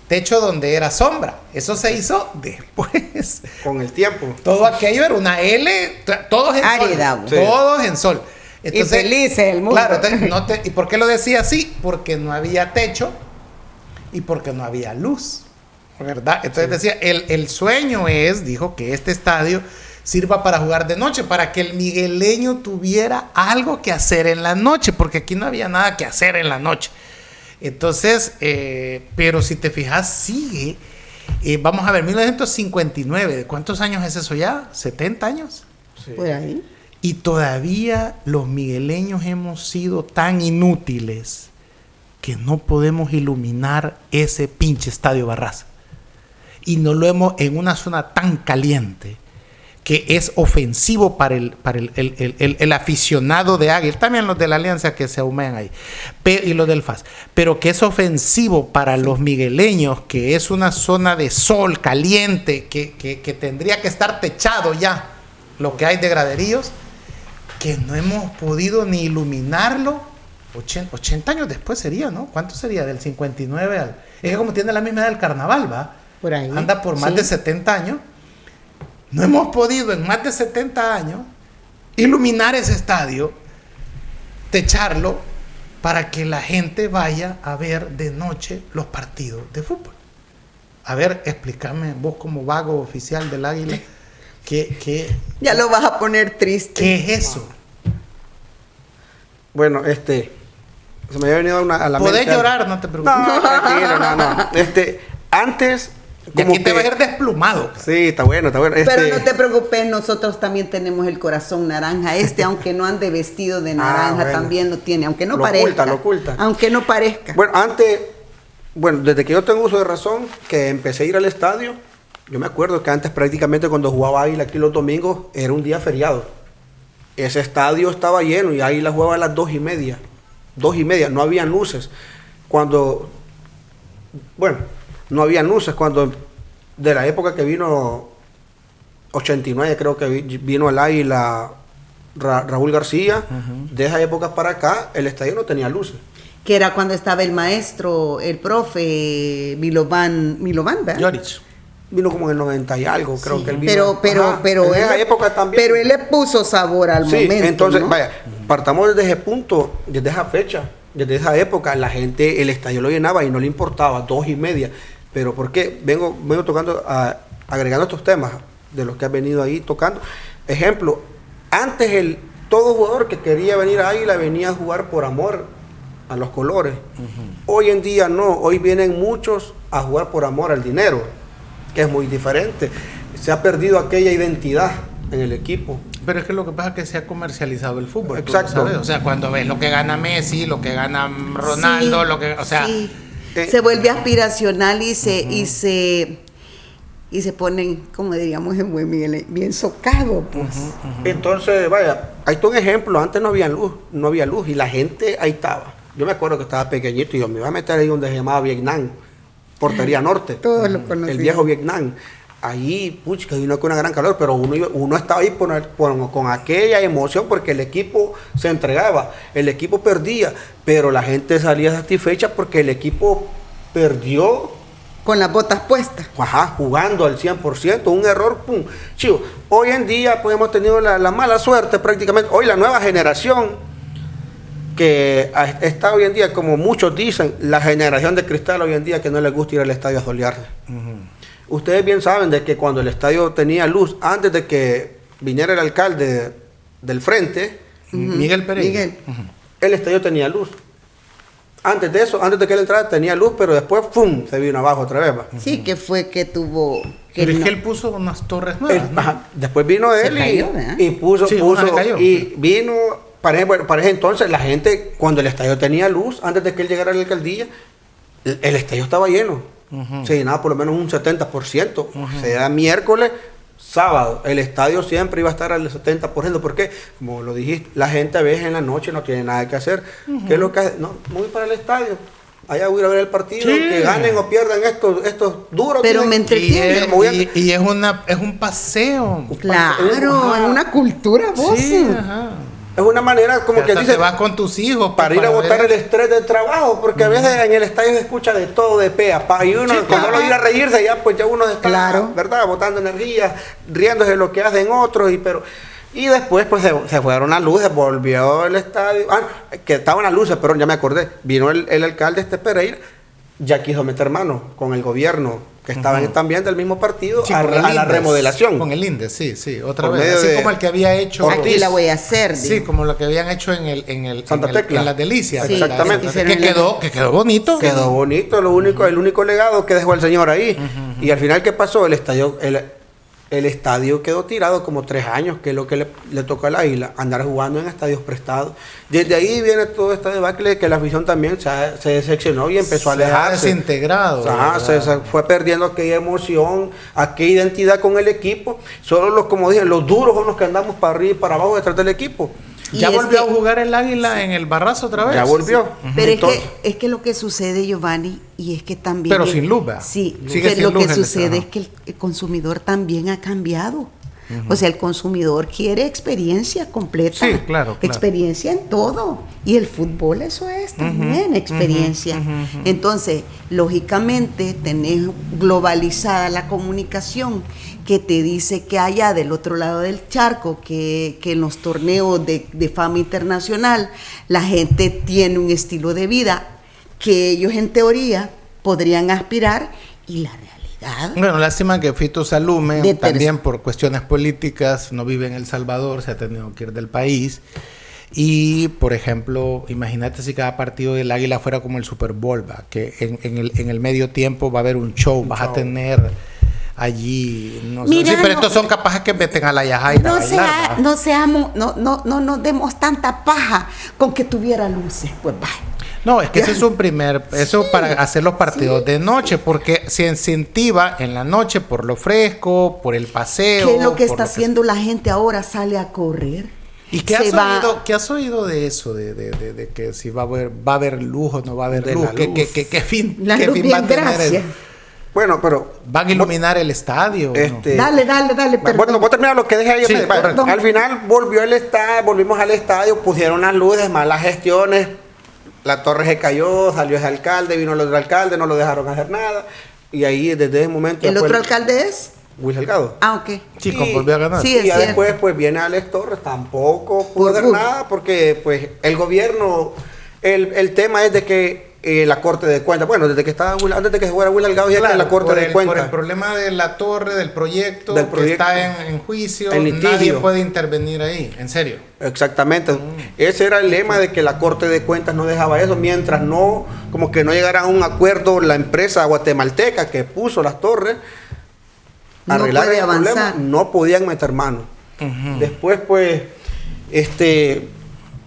techo donde era sombra. Eso se hizo después. Con el tiempo. Todo aquello era una L, todos en árida, sol. Todos en sol. Entonces, y felices el mundo. Claro, entonces, ¿y por qué lo decía así? Porque no había techo y porque no había luz, ¿verdad? Entonces decía, el sueño dijo que este estadio sirva para jugar de noche, para que el migueleño tuviera algo que hacer en la noche, porque aquí no había nada que hacer en la noche. Entonces, pero si te fijas, sigue. Vamos a ver, 1959, ¿cuántos años es eso ya? ¿70 años? Sí. Por ahí. Y todavía los migueleños hemos sido tan inútiles que no podemos iluminar ese pinche Estadio Barraza. Y no lo hemos en una zona tan caliente que es ofensivo para el aficionado de Águila, también los de la Alianza que se humean ahí, y los del FAS, pero que es ofensivo para los migueleños, que es una zona de sol caliente, que tendría que estar techado ya, lo que hay de graderíos, que no hemos podido ni iluminarlo. 80 años después sería, ¿no? ¿Cuánto sería? Del 59 al... Es que como tiene la misma edad del carnaval, ¿va? Por ahí. Anda por más de 70 años. No hemos podido en más de 70 años iluminar ese estadio, techarlo, para que la gente vaya a ver de noche los partidos de fútbol. A ver, explícame, vos como vago oficial del Águila, ya lo vas a poner triste. ¿Qué es eso? Bueno, se me había venido a la mente. Podés llorar, no te preocupes. No, tranquilo, no. Antes... Y aquí te vas a ir desplumado. Sí, está bueno. Pero no te preocupes, nosotros también tenemos el corazón naranja. Aunque no ande vestido de naranja, bueno. También lo tiene, aunque no lo parezca. Lo oculta. Aunque no parezca. Bueno, desde que yo tengo uso de razón, que empecé a ir al estadio, yo me acuerdo que antes prácticamente cuando jugaba Águila aquí los domingos, era un día feriado. Ese estadio estaba lleno y Águila jugaba a las 2:30. 2:30, no había luces. No había luces cuando de la época que vino 89, creo que vino al Águila Raúl García. De esa época para acá el estadio no tenía luces. Que era cuando estaba el maestro, el profe Milovan, ¿verdad? Llorich. Vino como en el 90 y algo, creo que él vino. Pero en esa época también. Pero él le puso sabor al momento. Entonces, ¿no? partamos desde ese punto, desde esa fecha, desde esa época, la gente, el estadio lo llenaba y no le importaba, 2:30. Pero ¿por qué? Vengo tocando, agregando estos temas de los que has venido ahí tocando. Ejemplo, antes todo jugador que quería venir a Águila venía a jugar por amor a los colores. Hoy en día no, hoy vienen muchos a jugar por amor al dinero, que es muy diferente. Se ha perdido aquella identidad en el equipo. Pero es que lo que pasa es que se ha comercializado el fútbol. Exacto. ¿Sabes? O sea, cuando ves lo que gana Messi, lo que gana Ronaldo, Sí. se Se vuelve aspiracional y se y se ponen, como diríamos en buen Miguel, bien socados, pues. Entonces, vaya, ahí está un ejemplo. Antes no había luz y la gente ahí estaba. Yo me acuerdo que estaba pequeñito y yo me iba a meter ahí donde se llamaba Vietnam, Portería Norte. Todos lo conocían. El viejo Vietnam. Ahí, pucha, vino con una gran calor, pero uno estaba ahí con aquella emoción porque el equipo se entregaba, el equipo perdía, pero la gente salía satisfecha porque el equipo perdió. Con las botas puestas. Ajá, jugando al 100%, un error, pum. Chivo, hoy en día pues hemos tenido la mala suerte prácticamente. Hoy la nueva generación que está hoy en día, como muchos dicen, la generación de cristal hoy en día que no les gusta ir al estadio a solearse. Ustedes bien saben de que cuando el estadio tenía luz, antes de que viniera el alcalde del frente, Miguel Pereira. el estadio tenía luz. Antes de eso, antes de que él entrara, tenía luz, pero después, ¡pum!, se vino abajo otra vez. Sí, que fue que tuvo... Pero es no- que él puso unas torres nuevas, ¿no? Ajá, después vino Se él cayó, ¿verdad? y puso, Sí, una se cayó. y vino, para ese entonces, la gente, cuando el estadio tenía luz, antes de que él llegara a la alcaldía, el estadio estaba lleno. Se llenaba por lo menos un 70%. Sea miércoles, sábado, el estadio siempre iba a estar al 70%. ¿Por qué? Como lo dijiste, la gente a veces en la noche no tiene nada que hacer. ¿Qué es lo que hace? No, voy para el estadio. Allá voy a ir a ver el partido, Sí. que ganen o pierdan estos duros. Pero tienen- me entretiene. Y es un paseo. Claro, Ajá. es una cultura, vos. Sí, ajá. Es una manera como que Hasta dice... te vas con tus hijos para ir a ver botar el estrés del trabajo, porque a veces en el estadio se escucha de todo, de pe a pa, y uno, Sí, cuando claro. uno ir a reírse, ya pues ya uno está, Claro. ¿verdad?, botando energía, riéndose de lo que hacen otros, y después pues se fueron las luces, volvió el estadio, que estaban las luces, pero ya me acordé, vino el alcalde Pereira, ya quiso meter mano con el gobierno, que estaban también del mismo partido, Sí, a con el la INDES. remodelación. Con el INDES, sí, otra Por vez. medio Así de como el que había hecho. Aquí la voy a hacer. Sí, digo. como lo que habían hecho en Santa Tecla. en Las Delicias. Sí, ¿verdad? exactamente. Que quedó bonito. Quedó bonito, el único legado que dejó el señor ahí. Y al final, ¿qué pasó? El estadio quedó tirado como 3 años, que es lo que le tocó a la isla, andar jugando en estadios prestados. Desde ahí viene todo este debacle que la afición también se decepcionó y empezó a Se ha alejarse. desintegrado. Ajá, ¿verdad? se fue perdiendo aquella emoción, aquella identidad con el equipo. Solo como dije, los duros son los que andamos para arriba y para abajo detrás del equipo. Ya Y es volvió que- a jugar el Águila en el Barrazo otra vez. Ya volvió. Pero Entonces, es que lo que sucede, Giovanni, y es que también... Pero sin luz, ¿verdad? Sí, Sigue pero sin lo luz que el sucede estado. es que el consumidor también ha cambiado. O sea, el consumidor quiere experiencia completa. Sí, claro. Experiencia en todo. Y el fútbol eso es también experiencia. Entonces, lógicamente, tenés globalizada la comunicación que te dice que allá del otro lado del charco, que en los torneos de fama internacional, la gente tiene un estilo de vida que ellos en teoría podrían aspirar y la realidad. Bueno, lástima que Fito Salume, De también por cuestiones políticas, no vive en El Salvador, se ha tenido que ir del país. Y, por ejemplo, imagínate si cada partido del Águila fuera como el Super Bowl, ¿va? Que en el medio tiempo va a haber un show, vas a tener allí, no sé, Mira, sí, pero no- estos son capaces que meten a la Yajaira a bailar, ¿va? no nos demos tanta paja con que tuviera luces, pues vaya. No, es que ese es un eso para hacer los partidos de noche, porque se incentiva en la noche por lo fresco, por el paseo. ¿Qué es lo que por está haciendo la gente ahora? Sale a correr. ¿Y qué Se has, va- oído, qué has oído de eso? De que si va a haber luz o no va a haber De luz. la ¿Qué, luz. qué fin, La qué luz fin bien, va a tener gracias. bueno, pero... ¿Van a iluminar el estadio? o no? Dale, perdón. Bueno, voy a terminar lo que dejé ahí. Sí, Vaya, correcto. al final volvimos al estadio, pusieron las luces, malas gestiones, la torre se cayó, salió ese alcalde, vino el otro alcalde, no lo dejaron hacer nada. Y ahí desde ese momento... ¿El después, otro alcalde es? Will Salgado. Ah, ok. Sí, volvió a ganar. Sí, Y es ya cierto. después pues viene Alex Torres, tampoco pudo Por hacer gusto. nada porque pues el gobierno, el tema es de que la Corte de Cuentas, bueno, desde que estaba antes de que se fuera Will Salgado ya Claro, que la Corte por de el Cuentas. problema de la torre, del proyecto, Del que proyecto. está en juicio, En litigio. nadie puede intervenir ahí, en serio. Exactamente. Ese era el lema de que la Corte de Cuentas no dejaba eso mientras no, como que no llegara a un acuerdo la empresa guatemalteca que puso las torres, No arreglar puede el problema, avanzar. no podían meter mano. Después pues,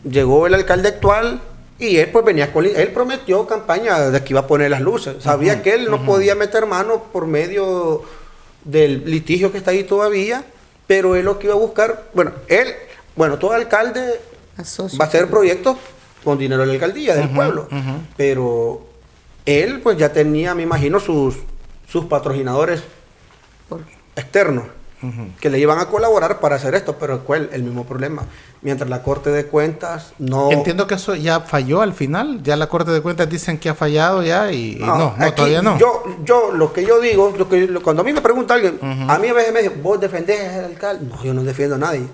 llegó el alcalde actual y él pues venía él prometió campaña de que iba a poner las luces. Sabía que él no podía meter mano por medio del litigio que está ahí todavía, pero él lo que iba a buscar, todo alcalde Asocio. va a hacer proyectos con dinero de la alcaldía, del pueblo, pero él pues ya tenía, me imagino, sus patrocinadores externos que le iban a colaborar para hacer esto, pero ¿cuál? El mismo problema. Mientras la Corte de Cuentas no... Entiendo que eso ya falló al final, ya la Corte de Cuentas dicen que ha fallado ya y no, aquí, todavía no. Yo lo que yo digo, cuando a mí me pregunta alguien, a mí a veces me dice, ¿vos defendés al alcalde? No, yo no defiendo a nadie.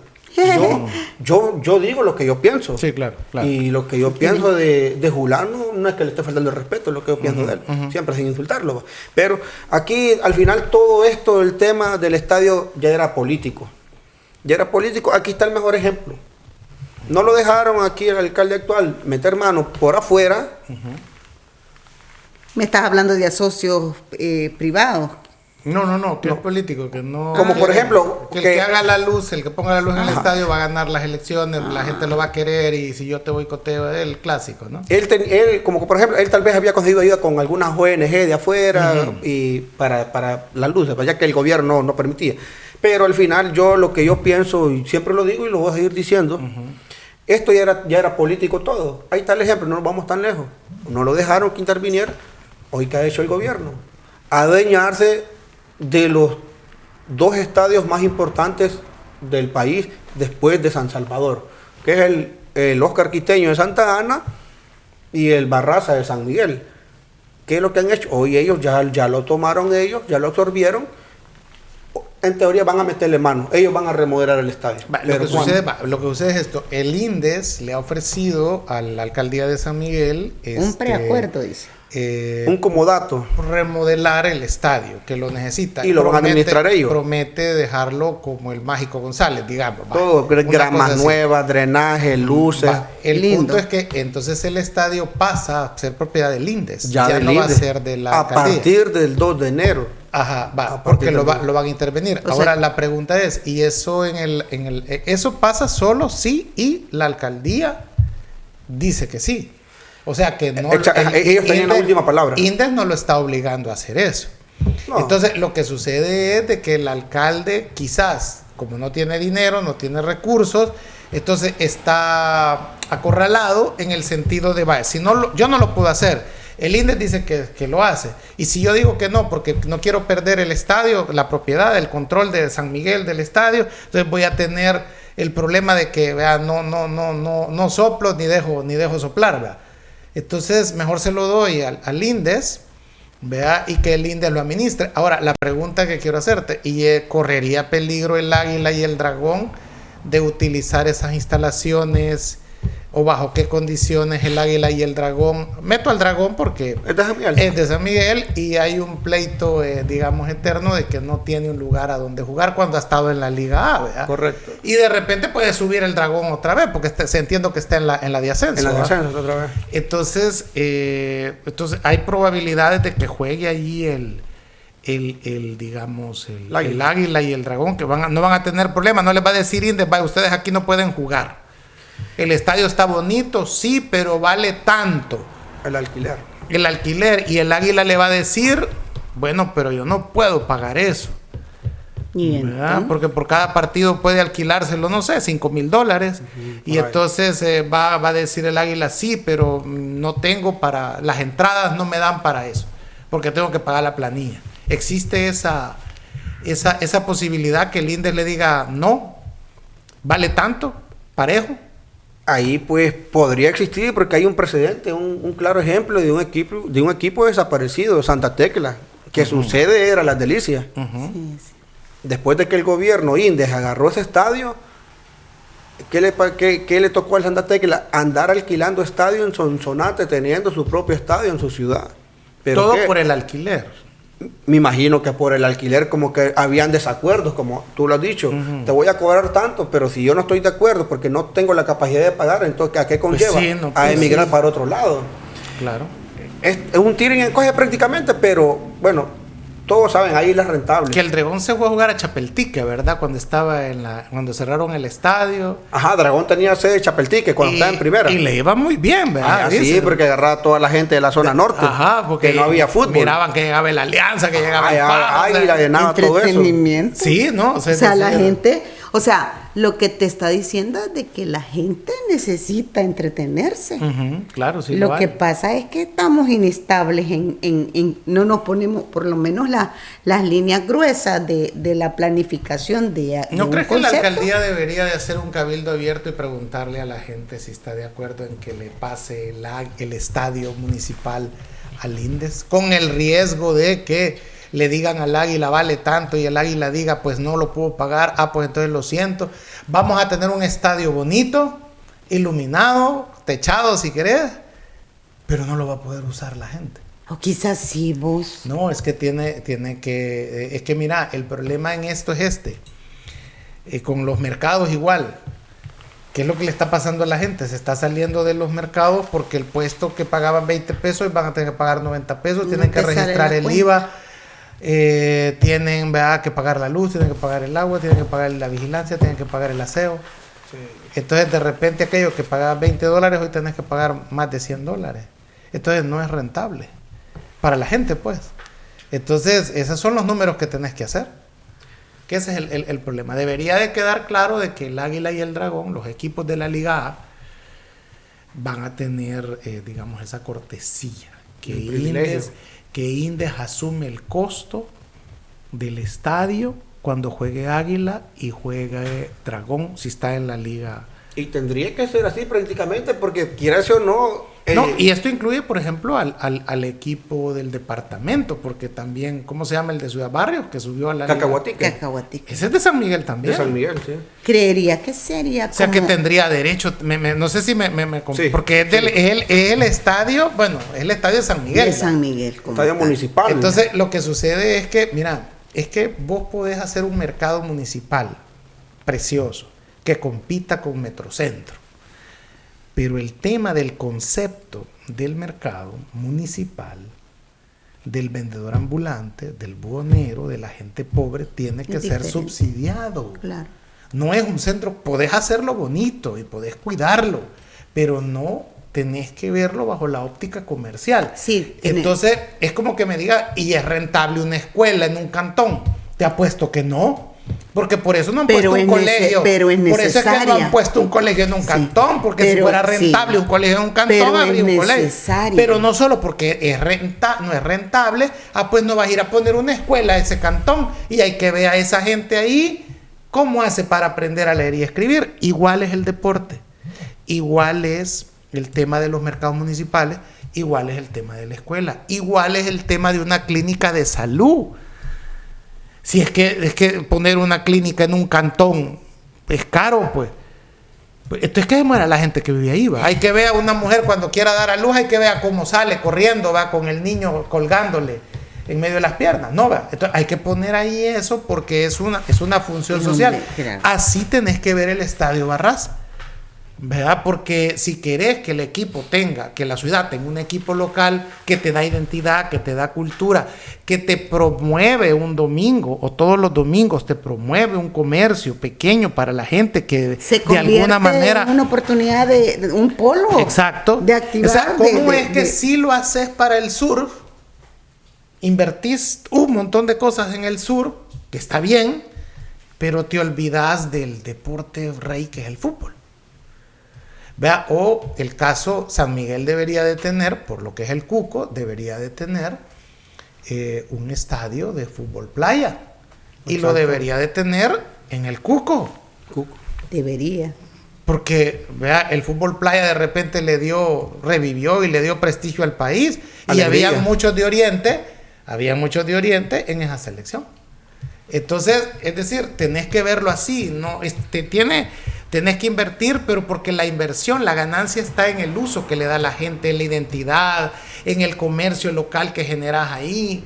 Yo digo lo que yo pienso. Sí, claro. Y lo que yo pienso de Julano no es que le esté faltando el respeto, es lo que yo pienso de él, siempre sin insultarlo. Pero aquí, al final, todo esto, el tema del estadio ya era político. Aquí está el mejor ejemplo. No lo dejaron aquí el alcalde actual meter mano por afuera. Me estás hablando de asocios privados. No, que es político, que no... Como por ejemplo... Que el que haga la luz, el que ponga la luz en el estadio va a ganar las elecciones, la gente lo va a querer y si yo te boicoteo, es el clásico, ¿no? Él, como por ejemplo, él tal vez había conseguido ayuda con algunas ONG de afuera y para las luces, ya que el gobierno no permitía. Pero al final lo que yo pienso, y siempre lo digo y lo voy a seguir diciendo, esto ya era político todo. Ahí está el ejemplo, no nos vamos tan lejos. No lo dejaron que interviniera. Hoy, ¿qué ha hecho el gobierno? Adueñarse de los 2 estadios más importantes del país después de San Salvador, que es el Óscar Quiteño de Santa Ana y el Barraza de San Miguel. ¿Qué es lo que han hecho? Hoy ellos ya lo tomaron, ya lo absorbieron. En teoría van a meterle mano, ellos van a remodelar el estadio. Lo que sucede es esto: el INDES le ha ofrecido a la alcaldía de San Miguel un preacuerdo, dice. Un comodato. Remodelar el estadio, que lo necesita. Y lo van a administrar ellos. Promete dejarlo como el Mágico González, digamos. Todo, gramas nuevas, drenaje, luces. El punto es que entonces el estadio pasa a ser propiedad del INDES. Ya no va a ser de la alcaldía. A partir del 2 de enero. Porque lo van a intervenir. Ahora la pregunta es, ¿y eso eso pasa solo sí y la alcaldía dice que sí? O sea que no... ellos tenían la última palabra. INDES no lo está obligando a hacer eso. No. Entonces lo que sucede es de que el alcalde quizás, como no tiene dinero, no tiene recursos, entonces está acorralado en el sentido de, si no yo no lo puedo hacer. El INDES dice que lo hace. Y si yo digo que no, porque no quiero perder el estadio, la propiedad, el control de San Miguel del estadio, entonces voy a tener el problema de que no soplo ni dejo soplar, ¿verdad? Entonces mejor se lo doy al INDES, ¿verdad? Y que el INDES lo administre. Ahora, la pregunta que quiero hacerte, ¿y correría peligro el Águila y el Dragón de utilizar esas instalaciones? ¿O bajo qué condiciones el Águila y el Dragón? Meto al Dragón porque es de San Miguel y hay un pleito, digamos, eterno de que no tiene un lugar a donde jugar cuando ha estado en la Liga A, ¿verdad? Correcto. Y de repente puede subir el Dragón otra vez porque entiendo que está en la de ascenso. En la de ascenso otra vez. Entonces hay probabilidades de que juegue allí el Águila y el Dragón, que no van a tener problemas. No les va a decir INDES, ustedes aquí no pueden jugar. El estadio está bonito, sí, pero vale tanto. El alquiler. Y el Águila le va a decir, bueno, pero yo no puedo pagar eso. Porque por cada partido puede alquilárselo, no sé, $5,000. Y entonces va a decir el Águila, sí, pero no tengo las entradas no me dan para eso, porque tengo que pagar la planilla. ¿Existe esa posibilidad que el INDES le diga, no, vale tanto, parejo? Ahí pues podría existir, porque hay un precedente, un claro ejemplo de un equipo desaparecido, Santa Tecla, que su sede era Las Delicias. Sí. Después de que el gobierno INDES agarró ese estadio, ¿qué le tocó al Santa Tecla? Andar alquilando estadio en Sonsonate, teniendo su propio estadio en su ciudad. ¿Pero todo qué? Por el alquiler. Me imagino que por el alquiler como que habían desacuerdos, como tú lo has dicho. Te voy a cobrar tanto, pero si yo no estoy de acuerdo porque no tengo la capacidad de pagar, entonces ¿a qué conlleva? A emigrar para otro lado. Claro. Es un tiro y encoge prácticamente, pero bueno, todos saben, Águila es rentable. Que el Dragón se fue a jugar a Chapeltique, ¿verdad? Cuando cerraron el estadio. Ajá, Dragón tenía sede de Chapeltique cuando estaba en primera. Y le iba muy bien, ¿verdad? Ah, sí, porque agarraba a toda la gente de la zona norte. Ajá, porque que no había fútbol. Miraban que llegaba la Alianza, que llegaba el Faro. Águila llenaba todo eso. Entretenimiento. Sí, ¿no? O sea, la gente, o sea, lo que te está diciendo es de que la gente necesita entretenerse. Ujú, claro, sí. Lo que hay. pasa es que estamos inestables no nos ponemos por lo menos las líneas gruesas de la planificación de ¿No un crees que la concepto? alcaldía debería de hacer un cabildo abierto y preguntarle a la gente si está de acuerdo en que le pase el estadio municipal al INDES? Con el riesgo de que le digan al Águila vale tanto y el Águila diga pues no lo puedo pagar, pues entonces lo siento. Vamos a tener un estadio bonito, iluminado, techado si querés, pero no lo va a poder usar la gente. O quizás sí, vos. No, es que tiene que... es que mira, el problema en esto es con los mercados igual. ¿Qué es lo que le está pasando a la gente? Se está saliendo de los mercados porque el puesto que pagaban 20 pesos van a tener que pagar 90 pesos, No tienen que te sale registrar la el cuenta. IVA, tienen, ¿verdad?, que pagar la luz, tienen que pagar el agua, tienen que pagar la vigilancia, tienen que pagar el aseo. Sí. Entonces de repente aquello que pagaba $20, hoy tenés que pagar más de $100. Entonces no es rentable para la gente, pues. Entonces esos son los números que tenés que hacer. Que ese es el problema. Debería de quedar claro de que el Águila y el Dragón, los equipos de la Liga A, van a tener, digamos, esa cortesía. Que Indes asume el costo del estadio cuando juegue Águila y juegue Dragón, si está en la Liga. Y tendría que ser así prácticamente, porque quieras o no... No, y esto incluye, por ejemplo, al equipo del departamento, porque también, ¿cómo se llama el de Ciudad Barrios? Que subió a la Cacahuatique. Cacahuatique. Ese es de San Miguel también. De San Miguel, sí. Creería que sería O sea, como... que tendría derecho, no sé si Sí, porque es el estadio, bueno, es el estadio de San Miguel. de ¿verdad? San Miguel. como Estadio tal. municipal. Entonces, lo que sucede es que, mira, es que vos podés hacer un mercado municipal precioso que compita con Metrocentro. Pero el tema del concepto del mercado municipal, del vendedor ambulante, del buhonero, de la gente pobre, tiene que Es ser diferente. subsidiado. Claro. No es un centro, podés hacerlo bonito y podés cuidarlo, pero no tenés que verlo bajo la óptica comercial. Sí, Entonces, es como que me diga, ¿y es rentable una escuela en un cantón? Te apuesto que no. Porque por eso no han Pero puesto un es colegio. pero es por eso es que no necesaria. han puesto un colegio en un Sí, cantón. Porque si pero fuera rentable sí. un colegio en un cantón, Pero habría es un colegio. necesario. Pero no solo porque no es rentable, pues no vas a ir a poner una escuela a ese cantón. Y hay que ver a esa gente ahí cómo hace para aprender a leer y escribir. Igual es el deporte. Igual es el tema de los mercados municipales. Igual es el tema de la escuela. Igual es el tema de una clínica de salud. Si es que poner una clínica en un cantón es caro, pues. Esto es que muera la gente que vive ahí, va. Hay que ver a una mujer cuando quiera dar a luz, hay que ver a cómo sale corriendo, va, con el niño colgándole en medio de las piernas, no, va. Entonces hay que poner ahí eso porque es una función social. Claro. Así tenés que ver el Estadio Barraza, ¿verdad? Porque si querés que el equipo que la ciudad tenga un equipo local que te da identidad, que te da cultura, que te promueve un domingo o todos los domingos te promueve un comercio pequeño para la gente que Se de alguna manera... en una oportunidad de un polo. Exacto. De activar. O sea, ¿cómo de- es que de- si lo haces para el surf, invertís un montón de cosas en el surf, que está bien, pero te olvidas del deporte rey que es el fútbol? Vea, o el caso, San Miguel debería de tener, por lo que es el Cuco, debería de tener un estadio de fútbol playa. Y lo Exacto. debería de tener en el Cuco. Debería. Porque, vea, el fútbol playa de repente revivió y le dio prestigio al país. Y Alegría. había muchos de Oriente en esa selección. Entonces, es decir, tenés que verlo así, ¿no? Tenés que invertir, pero porque la inversión, la ganancia está en el uso que le da la gente, en la identidad, en el comercio local que generas ahí,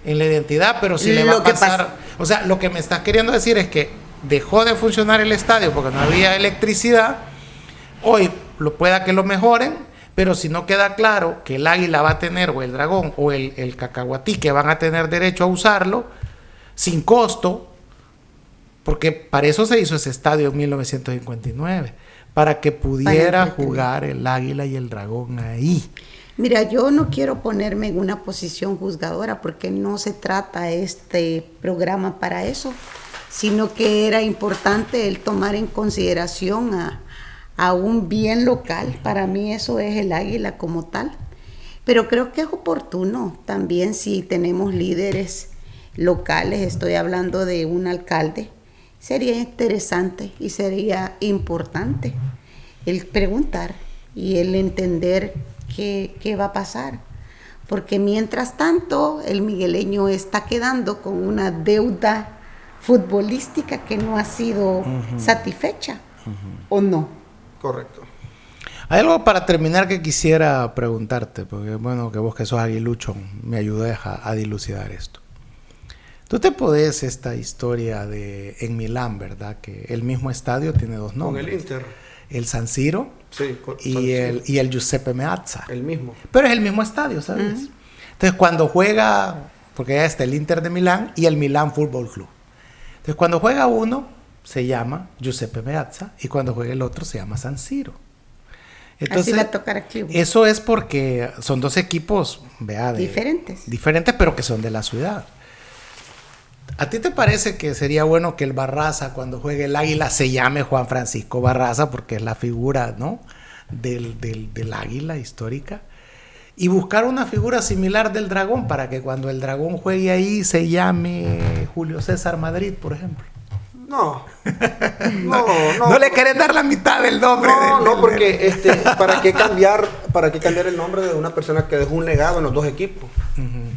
en la identidad, pero si le va Lo a que pasar... pasa- O sea, lo que me estás queriendo decir es que dejó de funcionar el estadio porque no había electricidad. Hoy pueda que lo mejoren, Pero si no queda claro que el águila va a tener, o el dragón, o el cacahuatí, que van a tener derecho a usarlo, sin costo, porque para eso se hizo ese estadio en 1959, para que pudiera jugar el águila y el dragón ahí. Mira, yo no quiero ponerme en una posición juzgadora porque no se trata este programa para eso, sino que era importante el tomar en consideración a un bien local. Para mí eso es el águila como tal. Pero creo que es oportuno también si tenemos líderes locales, estoy hablando de un alcalde, sería interesante y sería importante el preguntar y el entender qué va a pasar. Porque mientras tanto, el migueleño está quedando con una deuda futbolística que no ha sido satisfecha, ¿o no? Correcto. Hay algo para terminar que quisiera preguntarte, porque bueno, que vos que sos aguilucho me ayudes a dilucidar esto. Tú te podés esta historia de en Milán, ¿verdad? Que el mismo estadio tiene dos nombres. Con el Inter. El San Siro, sí, y el Giuseppe Meazza. El mismo. Pero es el mismo estadio, ¿sabes? Entonces cuando juega, porque ya está el Inter de Milán y el Milán Fútbol Club. Entonces cuando juega uno se llama Giuseppe Meazza y cuando juega el otro se llama San Siro. Entonces, así va a tocar aquí. Eso es porque son dos equipos, vea, diferentes, pero que son de la ciudad. ¿A ti te parece que sería bueno que el Barraza, cuando juegue el Águila, se llame Juan Francisco Barraza, porque es la figura, ¿no?, del Águila histórica? Y buscar una figura similar del Dragón, para que cuando el Dragón juegue ahí se llame Julio César Madrid, por ejemplo. No. No le querés dar la mitad del nombre. Porque ¿para qué cambiar el nombre de una persona que dejó un legado en los dos equipos?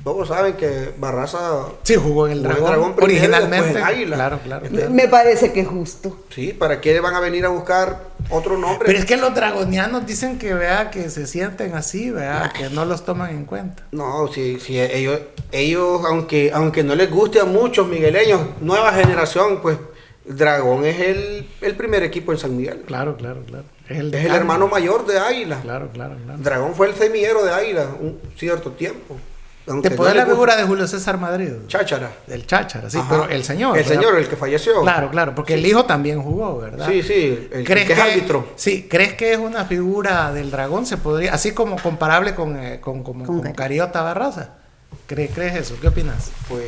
Todos saben que Barraza sí jugó en el Dragón originalmente. En Águila. Claro. Me parece que es justo. Sí, ¿para qué van a venir a buscar otro nombre? Pero es que los dragonianos dicen que vea que se sienten así, vea, que no los toman en cuenta. No, sí, ellos aunque no les guste a muchos migueleños, nueva generación, pues Dragón es el primer equipo en San Miguel. Claro. Es el hermano mayor de Águila. Claro. Dragón fue el semillero de Águila un cierto tiempo. ¿Te podés la figura de Julio César Madrid? Cháchara. Del Cháchara, sí, ajá. Pero el señor. El que falleció. Claro, porque el hijo también jugó, ¿verdad? Sí, el que es árbitro. Sí, ¿crees que es una figura del Dragón? Se podría, así como comparable con Cariota Barraza. ¿Crees eso? ¿Qué opinas? Pues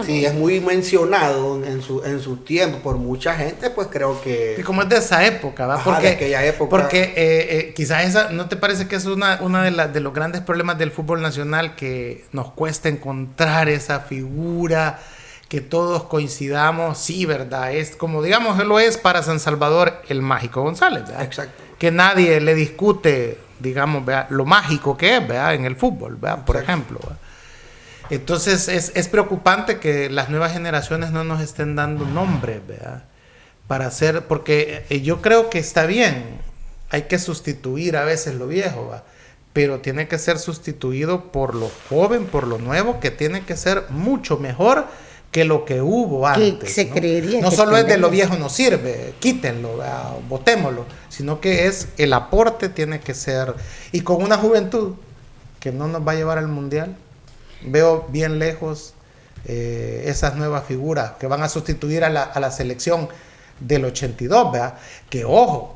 sí, es muy mencionado en su tiempo por mucha gente, pues creo que... Y como es de esa época, ¿va? Ajá, de aquella época. Porque quizás esa, ¿no te parece que es una de los grandes problemas del fútbol nacional, que nos cuesta encontrar esa figura, que todos coincidamos? Sí, ¿verdad? Es como, digamos, lo es para San Salvador el Mágico González, ¿verdad? Exacto. Que nadie le discute, digamos, ¿verdad?, lo mágico que es, ¿verdad?, en el fútbol, ¿verdad?, por ejemplo, ¿verdad? Entonces es preocupante que las nuevas generaciones no nos estén dando nombres, ¿verdad?, para hacer, porque yo creo que está bien, hay que sustituir a veces lo viejo, ¿verdad?, pero tiene que ser sustituido por lo joven, por lo nuevo, que tiene que ser mucho mejor que lo que hubo antes. Que se creería. No solo es de lo viejo no sirve, quítenlo, ¿verdad?, botémoslo, sino que es el aporte tiene que ser, y con una juventud que no nos va a llevar al mundial. Veo bien lejos esas nuevas figuras que van a sustituir a la selección del 82, ¿verdad? Que, ojo,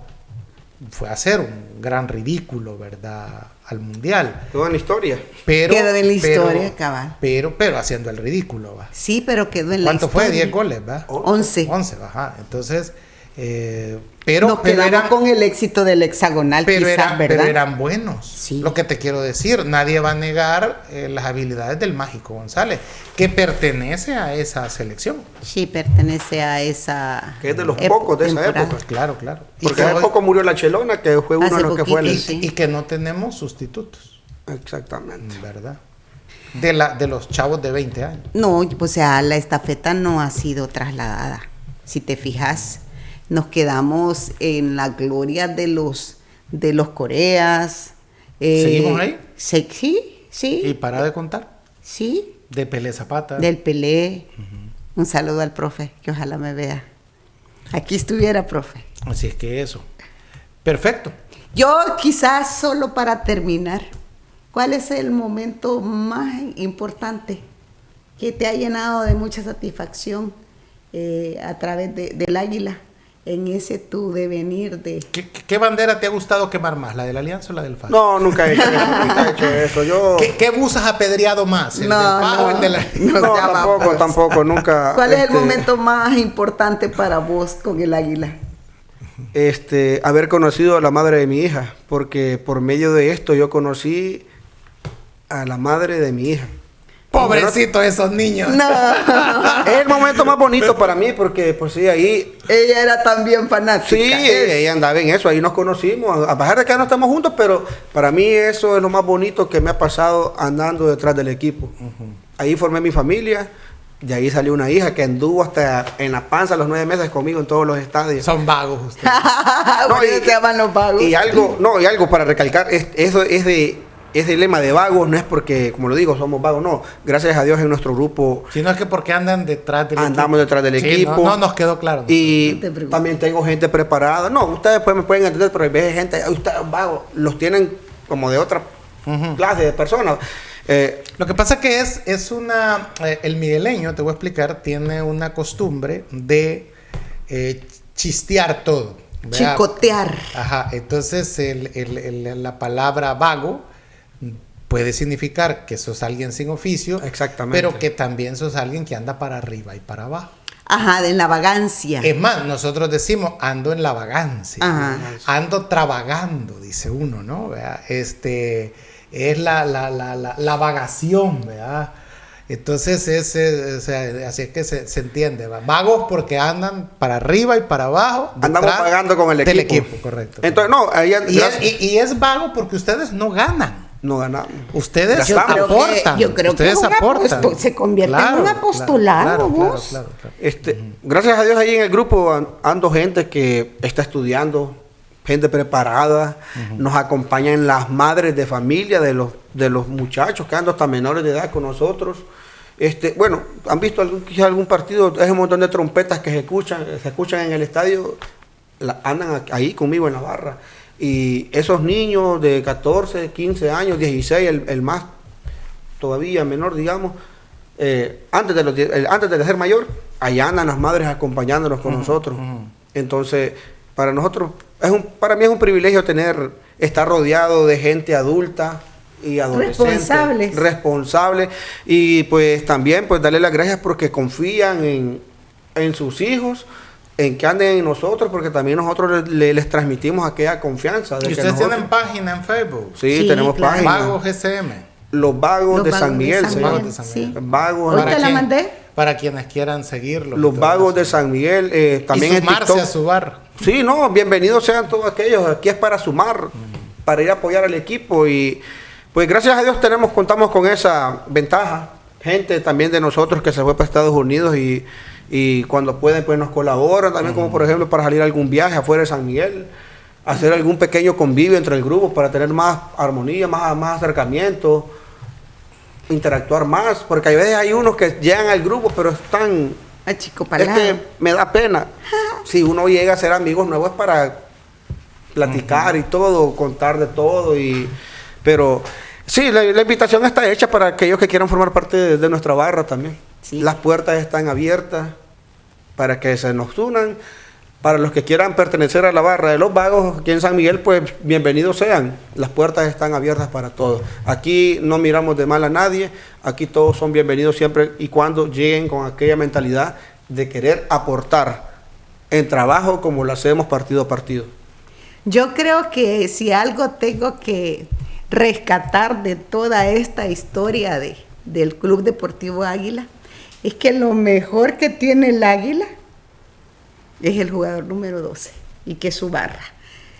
fue a hacer un gran ridículo, ¿verdad?, al mundial. Quedó en la historia. Quedó en la historia, cabal. Pero haciendo el ridículo, ¿va? Sí, pero quedó en la historia. ¿Cuánto fue? 10 goles, ¿va? 11. 11, ajá. Entonces, pero nos quedamos con el éxito del hexagonal, pero quizás, ¿verdad? Pero eran buenos. Sí. Lo que te quiero decir, nadie va a negar las habilidades del Mágico González, que pertenece a esa selección. Sí, pertenece a esa... Que es de los pocos de esa época. Claro. Porque hace poco murió la Chelona, que fue uno de los que fue y que no tenemos sustitutos. Exactamente. ¿Verdad? De los chavos de 20 años. No, o sea, la estafeta no ha sido trasladada. Si te fijas, nos quedamos en la gloria de los Coreas. ¿Seguimos ahí? Sí. ¿Y para de contar? Sí. De Pelé Zapata. Del Pelé. Un saludo al profe, que ojalá me vea. Aquí estuviera, profe. Así es que eso. Perfecto. Yo quizás solo para terminar, ¿cuál es el momento más importante que te ha llenado de mucha satisfacción a través del águila en ese tu devenir de... ¿Qué bandera te ha gustado quemar más? ¿La de la Alianza o la del FAS? No, nunca he hecho eso, nunca he hecho eso. Yo... ¿Qué bus has apedreado más? ¿El No, del FAS o no. el de la...? No, Ya va, pues. tampoco, nunca. ¿Cuál es el momento más importante para vos con el águila? Haber conocido a la madre de mi hija, porque por medio de esto yo conocí a la madre de mi hija. Pobrecitos esos niños. No, Es el momento más bonito para mí, porque pues sí, ahí... ella era también fanática. Sí, ella andaba en eso, ahí nos conocimos, a pesar de que ya no estamos juntos, pero para mí eso es lo más bonito que me ha pasado andando detrás del equipo. Ahí formé mi familia, de ahí salió una hija que anduvo hasta en la panza a los 9 meses conmigo en todos los estadios. Son vagos ustedes. Por eso se llaman los vagos. Y algo para recalcar, eso es el lema de vagos, no es porque, como lo digo, somos vagos, no. Gracias a Dios en nuestro grupo Sino es que porque andan detrás del andamos detrás del Sí, equipo. No nos quedó claro. Y No te preocupes. también tengo gente preparada. No, ustedes pues me pueden entender, pero hay veces gente, ustedes vagos, los tienen como de otra clase de personas. Lo que pasa que es una... el migueleño, te voy a explicar, tiene una costumbre de chistear todo. ¿verdad? Chicotear. Ajá, entonces la palabra vago puede significar que sos alguien sin oficio, Exactamente. pero que también sos alguien que anda para arriba y para abajo. Ajá, de la vagancia. Es más, nosotros decimos ando en la vagancia, Ajá. ando trabajando, dice uno, ¿no? ¿Verdad? Es la vagación, ¿verdad? Entonces o sea, así es que se entiende, ¿va? Vagos porque andan para arriba y para abajo. Andamos detrás pagando con el del equipo. correcto. Entonces, no, ahí Y es vago porque ustedes no ganan. no ganamos. Ustedes Yo creo que- aportan. yo creo que ustedes un aportan. se convierte en un apostolado, vos. Claro. Gracias a Dios ahí en el grupo ando gente que está estudiando, gente preparada, nos acompañan las madres de familia de los muchachos que andan hasta menores de edad con nosotros. Bueno, han visto quizás algún partido, es un montón de trompetas que se escuchan en el estadio, andan ahí conmigo en la barra. Y esos niños de 14, 15 años, 16, el más todavía menor, digamos, antes de ser mayor, allá andan las madres acompañándonos con nosotros. Entonces, para nosotros, para mí es un privilegio estar rodeado de gente adulta y adolescentes. Responsable. Y pues también pues darle las gracias porque confían en sus hijos, en que anden en nosotros, porque también nosotros les transmitimos aquella confianza. ¿Y ustedes tienen página en Facebook? Sí, tenemos claro. página. Vagos GCM. Los Vagos de San Miguel. San se Vagos llama. de San sí. Miguel. Vagos. Hoy te la mandé. Para quienes quieran seguirlos. Los Vagos de San Miguel. También y en sumarse TikTok. a su bar. Sí, no, bienvenidos sean todos aquellos. Aquí es para sumar, para ir a apoyar al equipo. Y pues gracias a Dios contamos con esa ventaja. Gente también de nosotros que se fue para Estados Unidos y cuando pueden pues nos colaboran también, como por ejemplo para salir a algún viaje afuera de San Miguel, hacer algún pequeño convivio entre el grupo para tener más armonía, más acercamiento, interactuar más, porque a veces hay unos que llegan al grupo pero están... Achicopalado. me da pena. Si uno llega a ser amigos nuevos para platicar y todo, contar de todo, pero sí, la invitación está hecha para aquellos que quieran formar parte de nuestra barra también. Sí. Las puertas están abiertas para que se nos unan. Para los que quieran pertenecer a la barra de los Vagos aquí en San Miguel, pues bienvenidos sean. Las puertas están abiertas para todos. Aquí no miramos de mal a nadie. Aquí todos son bienvenidos siempre y cuando lleguen con aquella mentalidad de querer aportar en trabajo como lo hacemos partido a partido. Yo creo que si algo tengo que rescatar de toda esta historia del Club Deportivo Águila, es que lo mejor que tiene el Águila es el jugador número 12 y que es su barra.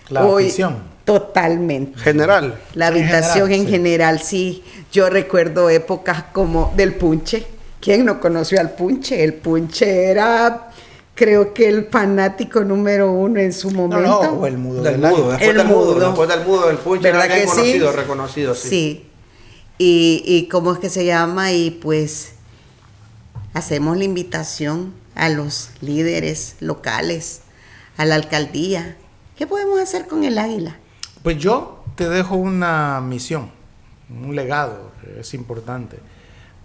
La afición. Totalmente. General. La habitación en sí. general, sí. Yo recuerdo épocas como del Punche. ¿Quién no conoció al Punche? El Punche era, creo que el fanático número 1 en su momento. o el mudo Del del mudo, año. después del mudo, del punche, ¿Verdad era bien que conocido, sí? reconocido, sí. Sí. Y cómo es que se llama, y pues hacemos la invitación a los líderes locales, a la alcaldía. ¿Qué podemos hacer con el Águila? Pues yo te dejo una misión, un legado, es importante.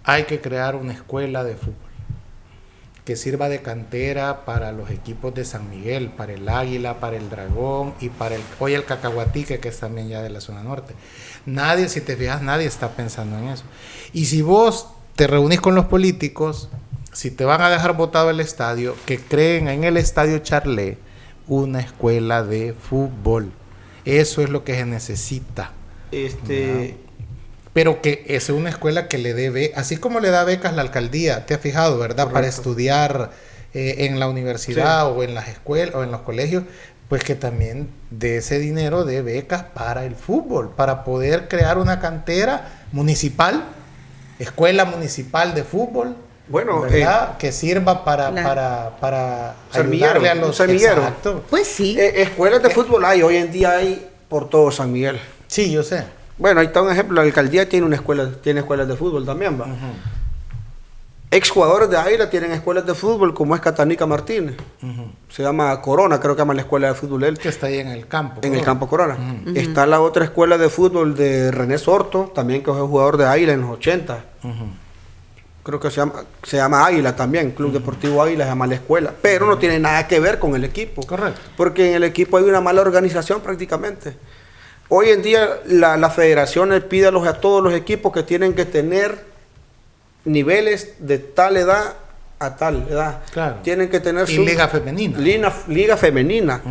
Hay que crear una escuela de fútbol que sirva de cantera para los equipos de San Miguel, para el Águila, para el Dragón y para hoy el Cacahuatique, que es también ya de la zona norte. Nadie, si te fijas, nadie está pensando en eso. Y si vos te reunís con los políticos, si te van a dejar botado el estadio, que creen en el Estadio Charlé una escuela de fútbol. Eso es lo que se necesita. Pero que es una escuela que le dé, así como le da becas la alcaldía, te has fijado, ¿verdad? Correcto. Para estudiar en la universidad, sí, o en las escuelas o en los colegios, pues que también de ese dinero dé becas para el fútbol, para poder crear una cantera municipal, escuela municipal de fútbol. Bueno, ¿verdad? Que sirva para ayudarle a los semillero. Exacto. Pues sí. Escuelas de fútbol hoy en día hay por todo San Miguel. Sí, yo sé. Bueno, ahí está un ejemplo. La alcaldía tiene escuelas de fútbol también, ¿va? Exjugadores de Águila tienen escuelas de fútbol, como es Catanica Martínez. Se llama Corona, creo que llama la escuela de fútbol él. Que está ahí en el campo. En el campo Corona. Está la otra escuela de fútbol de René Sorto, también que es jugador de Águila en los 80. Creo que se llama Águila también, Club Deportivo Águila se llama la escuela, pero no tiene nada que ver con el equipo. Correcto. Porque en el equipo hay una mala organización prácticamente. Hoy en día la federación le pide a todos los equipos que tienen que tener niveles de tal edad a tal edad. Claro. Tienen que tener su liga femenina. Liga femenina.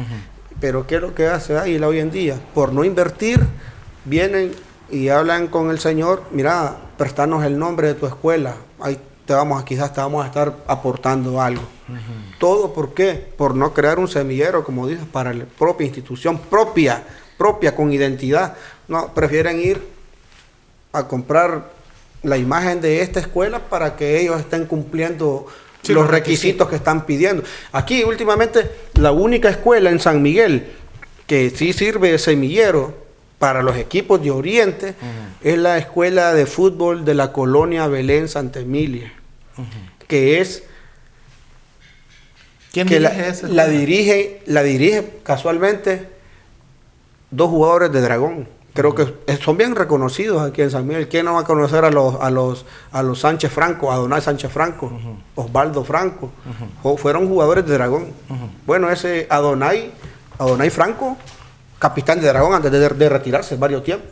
Pero ¿qué es lo que hace Águila hoy en día? Por no invertir, vienen y hablan con el señor, mira, prestanos el nombre de tu escuela, ahí quizás te vamos a estar aportando algo. ¿Todo por qué? Por no crear un semillero, como dices, para la propia institución, propia, con identidad. No, prefieren ir a comprar la imagen de esta escuela para que ellos estén cumpliendo los requisitos que están pidiendo. Aquí, últimamente, la única escuela en San Miguel que sí sirve de semillero para los equipos de Oriente es la escuela de fútbol de la colonia Belén Santa Emilia, que es... ¿Quién dirige esa? La dirige casualmente 2 jugadores de Dragón. Creo que son bien reconocidos aquí en San Miguel. ¿Quién no va a conocer a los Sánchez Franco, a Donay Sánchez Franco, Osvaldo Franco? Fueron jugadores de Dragón. Bueno, ese Adonai Franco, capitán de Dragón antes de retirarse varios tiempos.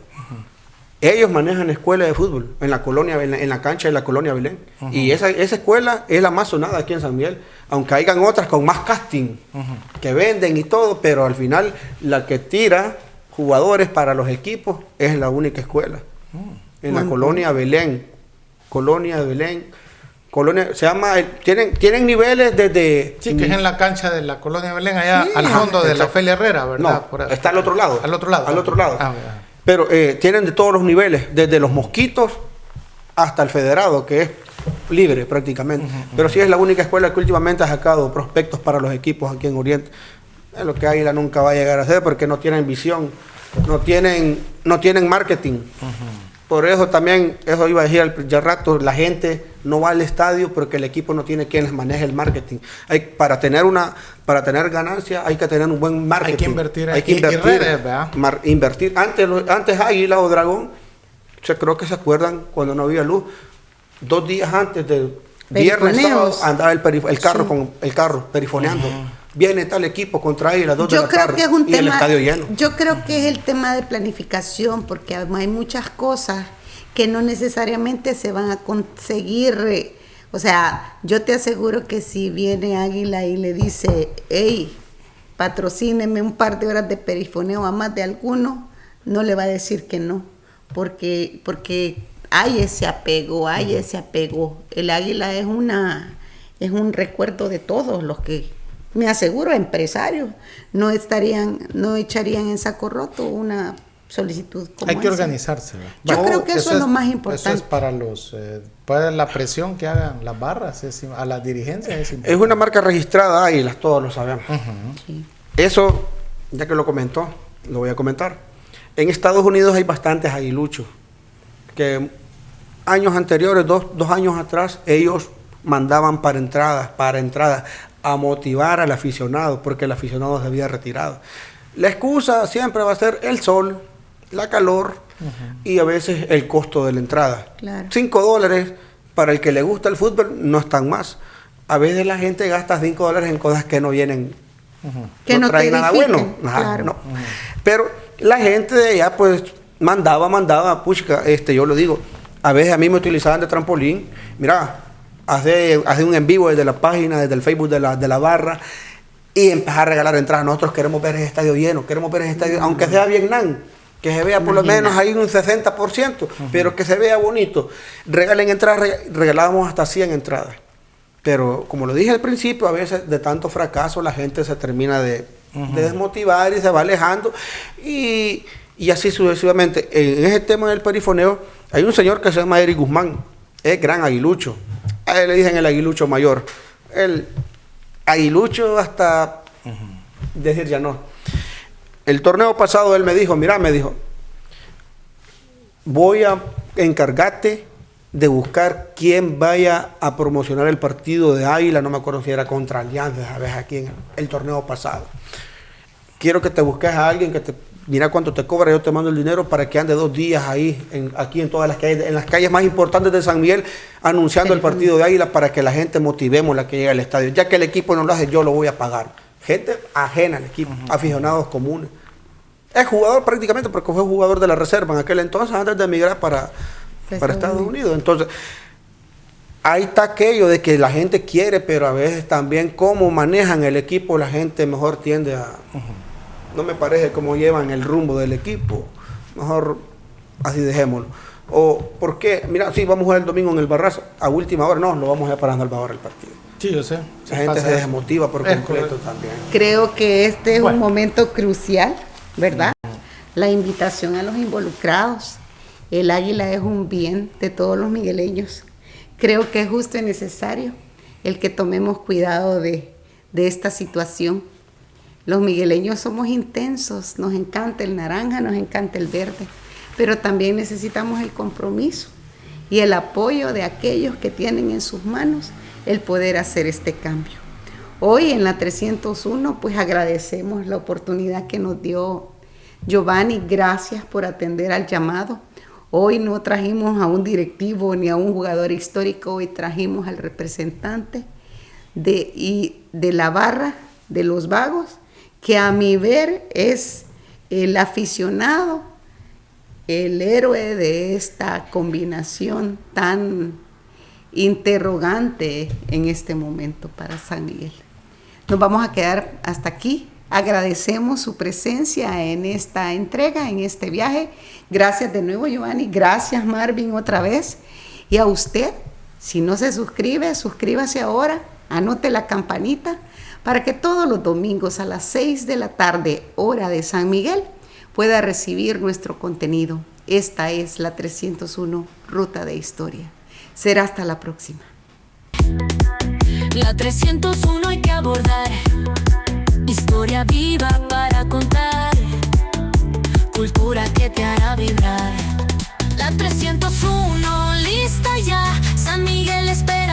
Ellos manejan escuela de fútbol en la colonia, en la cancha de la colonia Belén. Y esa escuela es la más sonada aquí en San Miguel. Aunque hayan otras con más casting que venden y todo, pero al final la que tira jugadores para los equipos es la única escuela. En la colonia Belén. Colonia de Belén. Se llama, tienen niveles desde... Sí, que es en la cancha de la colonia Belén, allá sí, al fondo de la Felia Herrera, ¿verdad? No, está al otro lado. Al otro lado. Al otro lado. Pero tienen de todos los niveles, desde los Mosquitos hasta el Federado, que es libre prácticamente. Pero sí es la única escuela que últimamente ha sacado prospectos para los equipos aquí en Oriente. Es lo que Águila nunca va a llegar a hacer porque no tienen visión, no tienen marketing. Por eso también, eso iba a decir ya rato, la gente no va al estadio porque el equipo no tiene quien les maneje el marketing. Para tener ganancia hay que tener un buen marketing. Hay que invertir. Hay que invertir. Antes Águila o Dragón, creo que se acuerdan cuando no había luz, 2 días antes de viernes, sábado, andaba el carro con el carro perifoneando. Viene tal equipo contra Águila, 2 de la tarde, el estadio lleno. Yo creo que es el tema de planificación, porque hay muchas cosas que no necesariamente se van a conseguir. O sea, yo te aseguro que si viene Águila y le dice, hey, patrocíneme un par de horas de perifoneo a más de alguno, no le va a decir que no, porque hay ese apego, El Águila es un recuerdo de todos los que... Me aseguro, empresarios no echarían en saco roto una solicitud como Hay que esa. organizarse. Yo creo que eso es lo más importante. Eso es para la presión que hagan las barras, a las dirigencias. Es una marca registrada, Águilas, todos lo sabemos. Sí. Eso, ya que lo comentó, lo voy a comentar. En Estados Unidos hay bastantes aguiluchos que años anteriores, dos años atrás, ellos mandaban para entradas, a motivar al aficionado, porque el aficionado se había retirado. La excusa siempre va a ser el sol, la calor y a veces el costo de la entrada. Claro. $5 para el que le gusta el fútbol no están más. A veces la gente gasta $5 en cosas que no vienen, Que no traen te nada edifiquen, bueno. Ajá, claro. no. Pero la gente de allá pues mandaba, puchica, yo lo digo, a veces a mí me utilizaban de trampolín. Mira, hace un en vivo desde la página, desde el Facebook de la barra, y empezar a regalar entradas. Nosotros queremos ver ese estadio lleno, queremos ver ese estadio, aunque sea Vietnam, que se vea por lo menos ahí un 60%, pero que se vea bonito. Regalen entradas, regalábamos hasta 100 entradas. Pero como lo dije al principio, a veces de tanto fracaso la gente se termina de desmotivar y se va alejando, y así sucesivamente. En ese tema del perifoneo, hay un señor que se llama Eric Guzmán, es gran aguilucho. A él le dicen el aguilucho mayor. El aguilucho hasta decir ya no. El torneo pasado él me dijo, mira, voy a encargarte de buscar quién vaya a promocionar el partido de Águila, no me acuerdo si era contra Alianza, a ver, aquí en el torneo pasado. Quiero que te busques a alguien que mira cuánto te cobra, yo te mando el dinero para que ande 2 días ahí, aquí en todas las calles, en las calles más importantes de San Miguel, anunciando el partido de Águila para que la gente motivemos la que llega al estadio. Ya que el equipo no lo hace, yo lo voy a pagar. Gente ajena al equipo, aficionados comunes. Es jugador prácticamente porque fue jugador de la reserva en aquel entonces, antes de emigrar para Estados Unidos. Entonces, ahí está aquello de que la gente quiere, pero a veces también cómo manejan el equipo, la gente mejor tiende a... No me parece cómo llevan el rumbo del equipo. Mejor así dejémoslo. O, ¿por qué? Mira, sí, vamos a jugar el domingo en el Barrazo. A última hora, no, lo vamos a ir parando al Alba el partido. Sí, yo sé. La gente se desmotiva por completo también. Creo que este es un momento crucial, ¿verdad? La invitación a los involucrados. El Águila es un bien de todos los migueleños. Creo que es justo y necesario el que tomemos cuidado de esta situación. Los migueleños somos intensos, nos encanta el naranja, nos encanta el verde, pero también necesitamos el compromiso y el apoyo de aquellos que tienen en sus manos el poder hacer este cambio. Hoy en la 301 pues agradecemos la oportunidad que nos dio Giovanni, gracias por atender al llamado. Hoy no trajimos a un directivo ni a un jugador histórico, hoy trajimos al representante de la barra de los Vagos, que a mi ver es el aficionado, el héroe de esta combinación tan interrogante en este momento para San Miguel. Nos vamos a quedar hasta aquí. Agradecemos su presencia en esta entrega, en este viaje. Gracias de nuevo, Giovanni. Gracias, Marvin, otra vez. Y a usted, si no se suscribe, suscríbase ahora, anote la campanita para que todos los domingos a las 6 de la tarde, hora de San Miguel, pueda recibir nuestro contenido. Esta es la 301 Ruta de Historia. Será hasta la próxima. La 301 hay que abordar. Historia viva para contar. Cultura que te hará vibrar. La 301 lista ya. San Miguel espera.